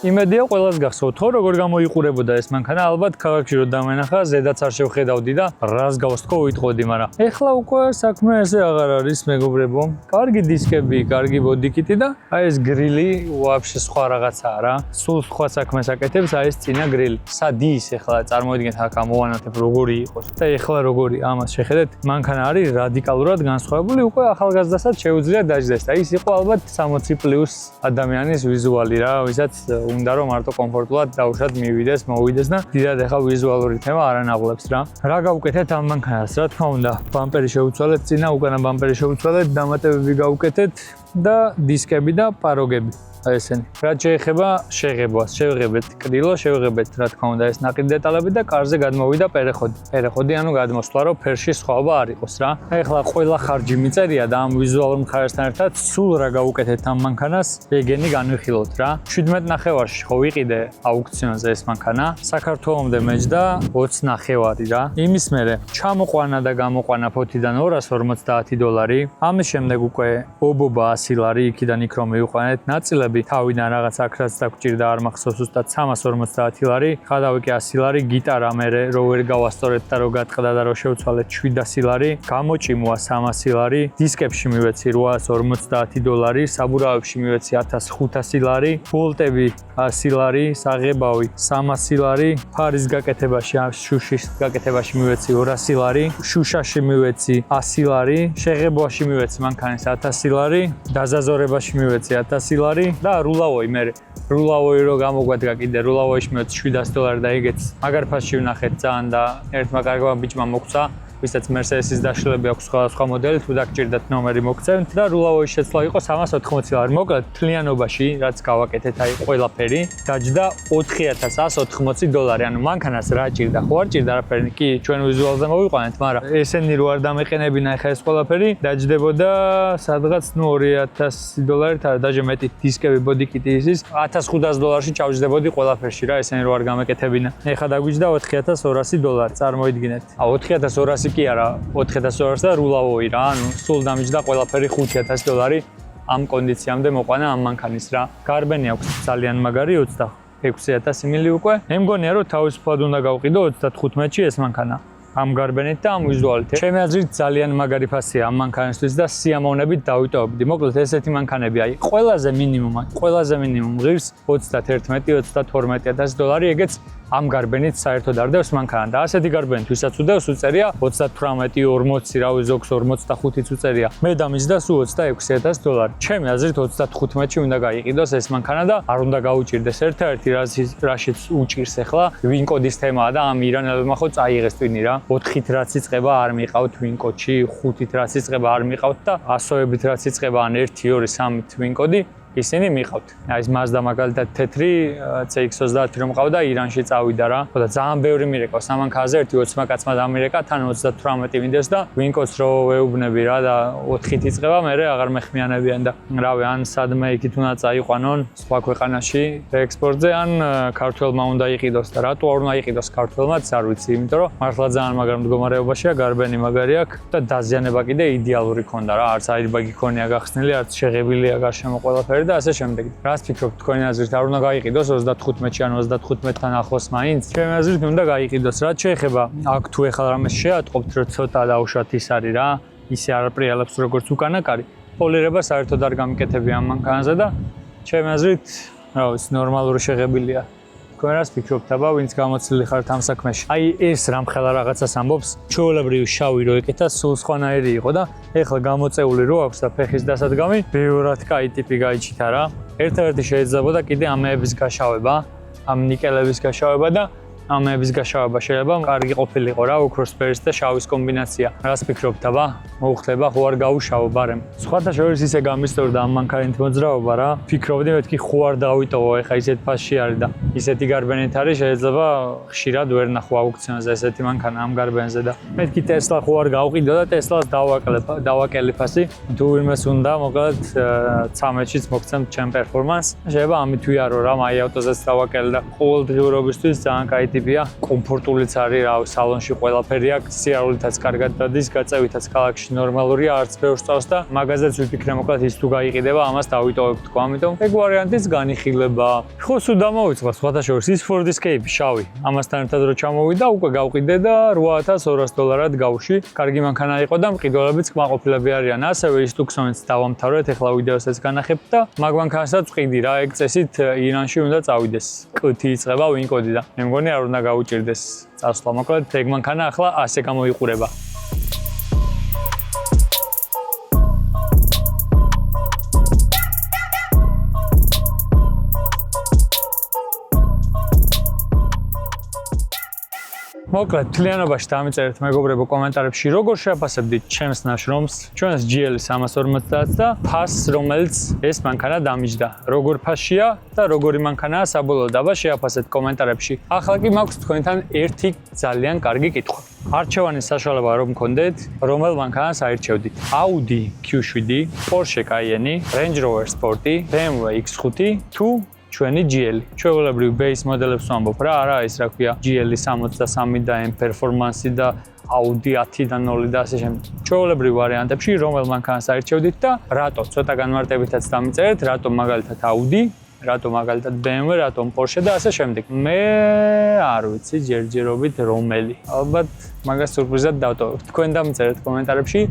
იმედია ყველას გახსოვთ ხო როგორ გამოიყურებოდა ეს მანქანა ალბათ ქალაქში რო დამენახა ზედაც არ შევხედავდი და რას გავს თქო ვიტყოდი მაგრამ ეხლა უკვე საქმე ესე აღარ არის მეგობრებო კარგი დისკები კარგი ბოდიკიტი და აი ეს გრილი ვაფშე სხვა რაღაცაა რა სულ სხვა საქმეს აკეთებს აი ეს წინა გრილი სადის ეხლა წარმოიდგინეთ აქ ამოვანათებ როგორი იყოს და ეხლა როგორი ამას შეხედეთ მანქანა არის რადიკალურად განსხვავებული უკვე ახალგაზრდასაც შეუძლია დაждდეს და ის იყო ალბათ 60+ ადამიანის ვიზუალი რა ვისაც უნდა რომ მარტო კომფორტულად დაუშვათ მივიდეს მოვიდეს და დიდად ეხა ვიზუალური თემა არ ანაღლებს რა გავუკეთეთ ამ მანქანას რა თქმა უნდა ბამპერი შევუცვალეთ წინა უკანა ბამპერი შევუცვალეთ დამატებები გავუკეთეთ და დისკები და პაროგები აი ესენი რაც შეეხება შეღებვას შევღებეთ კრილო შევღებეთ რა თქმა უნდა ეს ნაყიდ დეტალები და კარზე გადმოვიდა პერეხოდი ანუ გადმოსვლა რომ ფერში სხვაობა არ იყოს რა ეხლა ყველა ხარჯი მიწერია და ამ ვიზუალურ მხარესთან ერთად სულ რა გავუკეთეთ ამ მანქანას ეგენი განვიხილოთ რა 17.5-ში ხო ვიყიდე აუქციონზე ეს მანქანა საქართველოსამდე მეჯდა 20.5 რა იმის მერე ჩამოყვანა და გამოყვანა ფოთიდან $250 ამის შემდეგ უკვე ობობა 100 ლარი იქიდან იქ რომ მივიყვანეთ ნაწილები თავიდან რაღაც აქაც დაგჭირდა არ მახსოვს უბრალოდ 350 ლარი ხადავი კი 100 ლარი გიტარა მე რო ვერ გავასწორეთ და რო გატყდა და რო შევცვალეთ 700 ლარი გამოჭიმვა 300 ლარი დისკებში მივეცი $850 საბურავებში მივეცი 1500 ლარი ბოლტები 100 ლარი საღებავი 300 ლარი ფარის გაკეთებაში შუშის გაკეთებაში მივეცი 200 ლარი შუშაში მივეცი 100 ლარი შეღებვაში მივეცი მანქანის 1000 ლარი დაზაზორებაში მივეცი 1000 ლარი და რულავოი მე რულავოი რო გამოგვადგა კიდე რულავოიში მივეცი $700 და ეგეც მაგარ ფასში ვნახეთ ძალიან და ერთმა კარგმა ბიჭმა მოგცა ვისაც Mercedes-ის დაშლები აქვს სხვადასხვა მოდელი თუ დაგჭირდათ ნომერი მოგცემთ და რულავოის შეცვლა იყო 380 ლარი მოკლედ თლიანობაში რაც გავაკეთეთ აი ყველაფერი დაჯდა $4180 ანუ მანქანას რა ჭირდა ხო არ ჭირდა არაფერი კი ჩვენ ვიზუალზე მოვიყვანეთ მაგრამ ესენი რო არ დამეყენებინა ხა ეს ყველაფერი დაჯდებოდა სადღაც $2000 დაჟე მეტი დისკები ბოდიკიტი ისის $1500-ში ჩავჯდებოდი ყველაფერში რა ესენი რო არ გამეკეთებინა ეხა დაგვიჯდა $4200 წარმოიდგინეთ 4200 კი არა 4200 და რულავოი რა ანუ სულ დამიჯდა ყველაფერი $5000 ამ კონდიციამდე მოყვანა ამ მანქანის რა გარბენი აქვს ძალიან მაგარი 26000 მილი უკვე მე მგონია რომ თავისუფლად უნდა გავყიდო 35-ში ეს მანქანა ამ გარბენით და ამ ვიზუალით ჩემი აზრით ძალიან მაგარი ფასია ამ მანქანისთვის და სიამოვნებით დავიტოვებდი მოკლედ ესეთი მანქანები აი ყველაზე მინიმუმ ღირს $31000-$32000 ეგეც ამ გარბენით საერთოდ არ დევს მანქანა და ასეთი გარბენით ვისაც უდევს უწერია 38-40 რავი ზოგს 45-იც უწერია მე დამიჯდა სულ $26000 ჩემი აზრით 35-ში უნდა გაიყიდოს ეს მანქანა და არ უნდა გაუჭირდეს ერთ-ერთი რაშიც უჭირს ახლა ვინკოდის თემაა და ამ ირანელებმა ხო წაიღეს ტვინი რა 4-ით რაც იწყება არ მიყავთ ვინკოდში 5-ით რაც იწყება არ მიყავთ და 100-ებით რაც იწყება ან 1 2 3-ით ვინკოდი ისინი მიყავთ. აი ეს Mazda მაგალითად თეთრი CX-30 რომ ყავდა ირანში წავიდა რა. და ძალიან ბევრი მირეკავს ამანქანაზე ერთი 20 კაცმა დამირეკა თან 38 მინდეს და ვინკოს რო ვეუბნები რა და 4-ით იწყება მე აღარ მეხმიანებიან და რავი ან სადმე იქით უნდა წაიყვანონ სხვა ქვეყანაში ექსპორტზე ან ქართველმა უნდა იყიდოს და რატო არ უნდა იყიდოს ქართველმაც არ ვიცი იმიტომ რომ მართლა ძალიან მაგარ მდგომარეობაშია გარბენი მაგარი აქვს და დაზიანება კიდე იდეალური ქონდა რა არც აირბაგი ქონია გახსნილი არც შეღებილია გარშემო ყველაფერი და ასე შემდეგ. რას ფიქრობთ თქვენი აზრით არ უნდა გაიყიდოს 35-ში ან 35-თან ახლოს მაინც? ჩემი აზრით უნდა გაიყიდოს. რაც შეეხება აქ თუ ეხლა რამეს შეატყობთ რომ ცოტა დაუშვათ ის არის რა ისე არ პრიალებს როგორც უკანაკარი პოლირება საერთოდ არ გამიკეთებია ამ მანქანაზე და ჩემი აზრით რა ვიცი ნორმალური შეღებილია. თქვენ რას ფიქრობთ აბა ვინც გამოცილი ხართ ამ საქმეში? აი ეს რამხელა რაღაცას ამბობს ჩვეულებრივი შავი რო ეკეთა სულ სხვანაირი იყო და ეხლა გამოწეული რო აქვს და ფეხის დასადგამი ბევრად კაი ტიპი გაიჩიტა რა. ერთ-ერთი შეიძლებოდა კიდე ამეების გაშავება, ამ ნიკელების გაშავება და ამეების გაშავება შეიძლება კარგი ყოფილიყო რა ოქროს ფერის და შავის კომბინაცია. რას ფიქრობთ აბა? მოუხდება ხო არ გაუშავო ბარემ. სხვათა შორის ისე გამისტორდა ამ მანქანით მოძრაობა რა. ფიქრობდი მეთქი ხო არ დავიტოვო ეხა ისეთ ფასში არის და ისეთი გარბენით არის შეიძლება ხშირად ვერ ნახო აუქციონზე ესეთი მანქანა ამ გარბენზე და მეთქი Tesla ხო არ გავყიდო და Tesla-ს დავაკელი ფასი. თუ ვინმეს უნდა მოკლედ 13-შიც მოგცემ ჩემ პერფორმანს. შეიძლება ამით ვიარო რა მაი ავტოზეც დავაკელი და ყოველდღიურობისთვის ძალიან კაი ტიპია, კომფორტულიც არის, რავი, სალონში ყველაფერი აქვს, სიარულითაც კარგად დადის, გაწევითაც ქალაქში ნორმალურია, არც ბევრ სწავს და მაგაზეც ვიფიქრე, მოკლედ ის თუ გაიყიდება, ამას დავიტოვებ თქო, ამიტომ ეგ ვარიანტის განიხილება. ხო, სულ დამოვიწყდა სხვათა შორის ის Ford Escape შავი. ამასთან ერთად რო ჩამოვიდა, უკვე გავყიდე და $8200 გავში. კარგი მანქანა იყო და მყიდველებიც კმაყოფილები არიან. ასევე ის Tucsonიც დავამთავრეთ, ეხლა ვიდეოსაც განახებთ და მაგ მანქანასაც ვყიდი რა, ეგ წესით ირანში უნდა წავიდეს. კუთი იწყება WinCode და მე მგონი არ უნდა გაუჭირდეს წასვლა. მოკლედ ეგ მანქანა ახლა ასე გამოიყურება. მოკლედ თლიანობაში დამიწერეთ მეგობრებო კომენტარებში როგორ შეაფასებდით ჩემს ნაშრომს, ჩვენს GL 350-ს და ფასს, რომელიც ეს მანქანა დამიჯდა. როგორ ფასშია და როგორი მანქანაა საბოლოო დაბა შეაფასეთ კომენტარებში. ახლა კი მაქვს თქვენთან ერთი ძალიან კარგი კითხვა. არჩევანის საშუალება რომ მქონდეთ, რომელ მანქანას აირჩევდით? Audi Q7, Porsche Cayenne, Range Rover Sport, BMW X5 თუ ჩვენი GL. ჩვეულებრივ base მოდელებს ვამბობ რა, არა ის რა ქვია GL 63 და M performance და Audi 10 და 0 და ასე შემდეგ. ჩვეულებრივ ვარიანტებში რომელ მანქანას აირჩევდით და რატო? ცოტა განმარტებითაც დამიწერეთ, რატო მაგალითად Audi, რატო მაგალითად BMW, რატო Porsche და ასე შემდეგ. მე არ ვიცი ჯერჯერობით რომელი. ალბათ მაგას სურპრიზად დავტოვებ. თქვენ დამიწერეთ კომენტარებში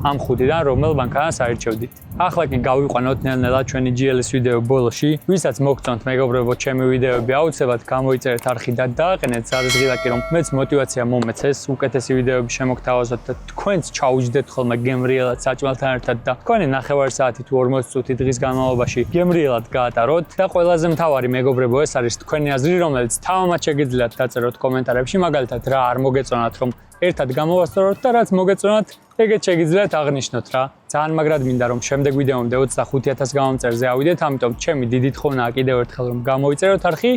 ამ ხუთიდან რომელ მანქანას აირჩევდით. ახლა კი გავიყვანოთ ნელ-ნელა ჩვენი GL-ის ვიდეო ბოლოში. ვისაც მოგწონთ მეგობრებო ჩემი ვიდეოები, აუცილებლად გამოიწერეთ არხი და დააყენეთ ზარზღილაკი, რომ მეც мотиваცია მომეცეს, უკეთესი ვიდეოები შემოგთავაზოთ და თქვენც ჩაუჯდეთ ხოლმე გემრიელად საჭმელთან ერთად და თქვენი ნახევარი საათი თუ 40 წუთი დღის განმავლობაში გემრიელად გაატაროთ და ყველაზე მთავარი მეგობრებო ეს არის თქვენი აზრი, რომელიც თამამად შეგიძლიათ დაწეროთ კომენტარებში, მაგალითად რა არ მოგეწონათ რომ ერთად გამოვასწოროთ და რაც მოგეწონათ ეგეც შეგიძლიათ აღნიშნოთ რა. ძალიან მაგრად მინდა რომ შემდეგ ვიდეომდე 25000 გამომწერზე ავიდეთ, ამიტომ ჩემი დიდი თხოვნაა კიდევ ერთხელ რომ გამოიწეროთ არხი,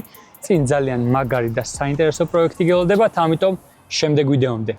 წინ ძალიან მაგარი და საინტერესო პროექტი გელოდებათ, ამიტომ შემდეგ ვიდეომდე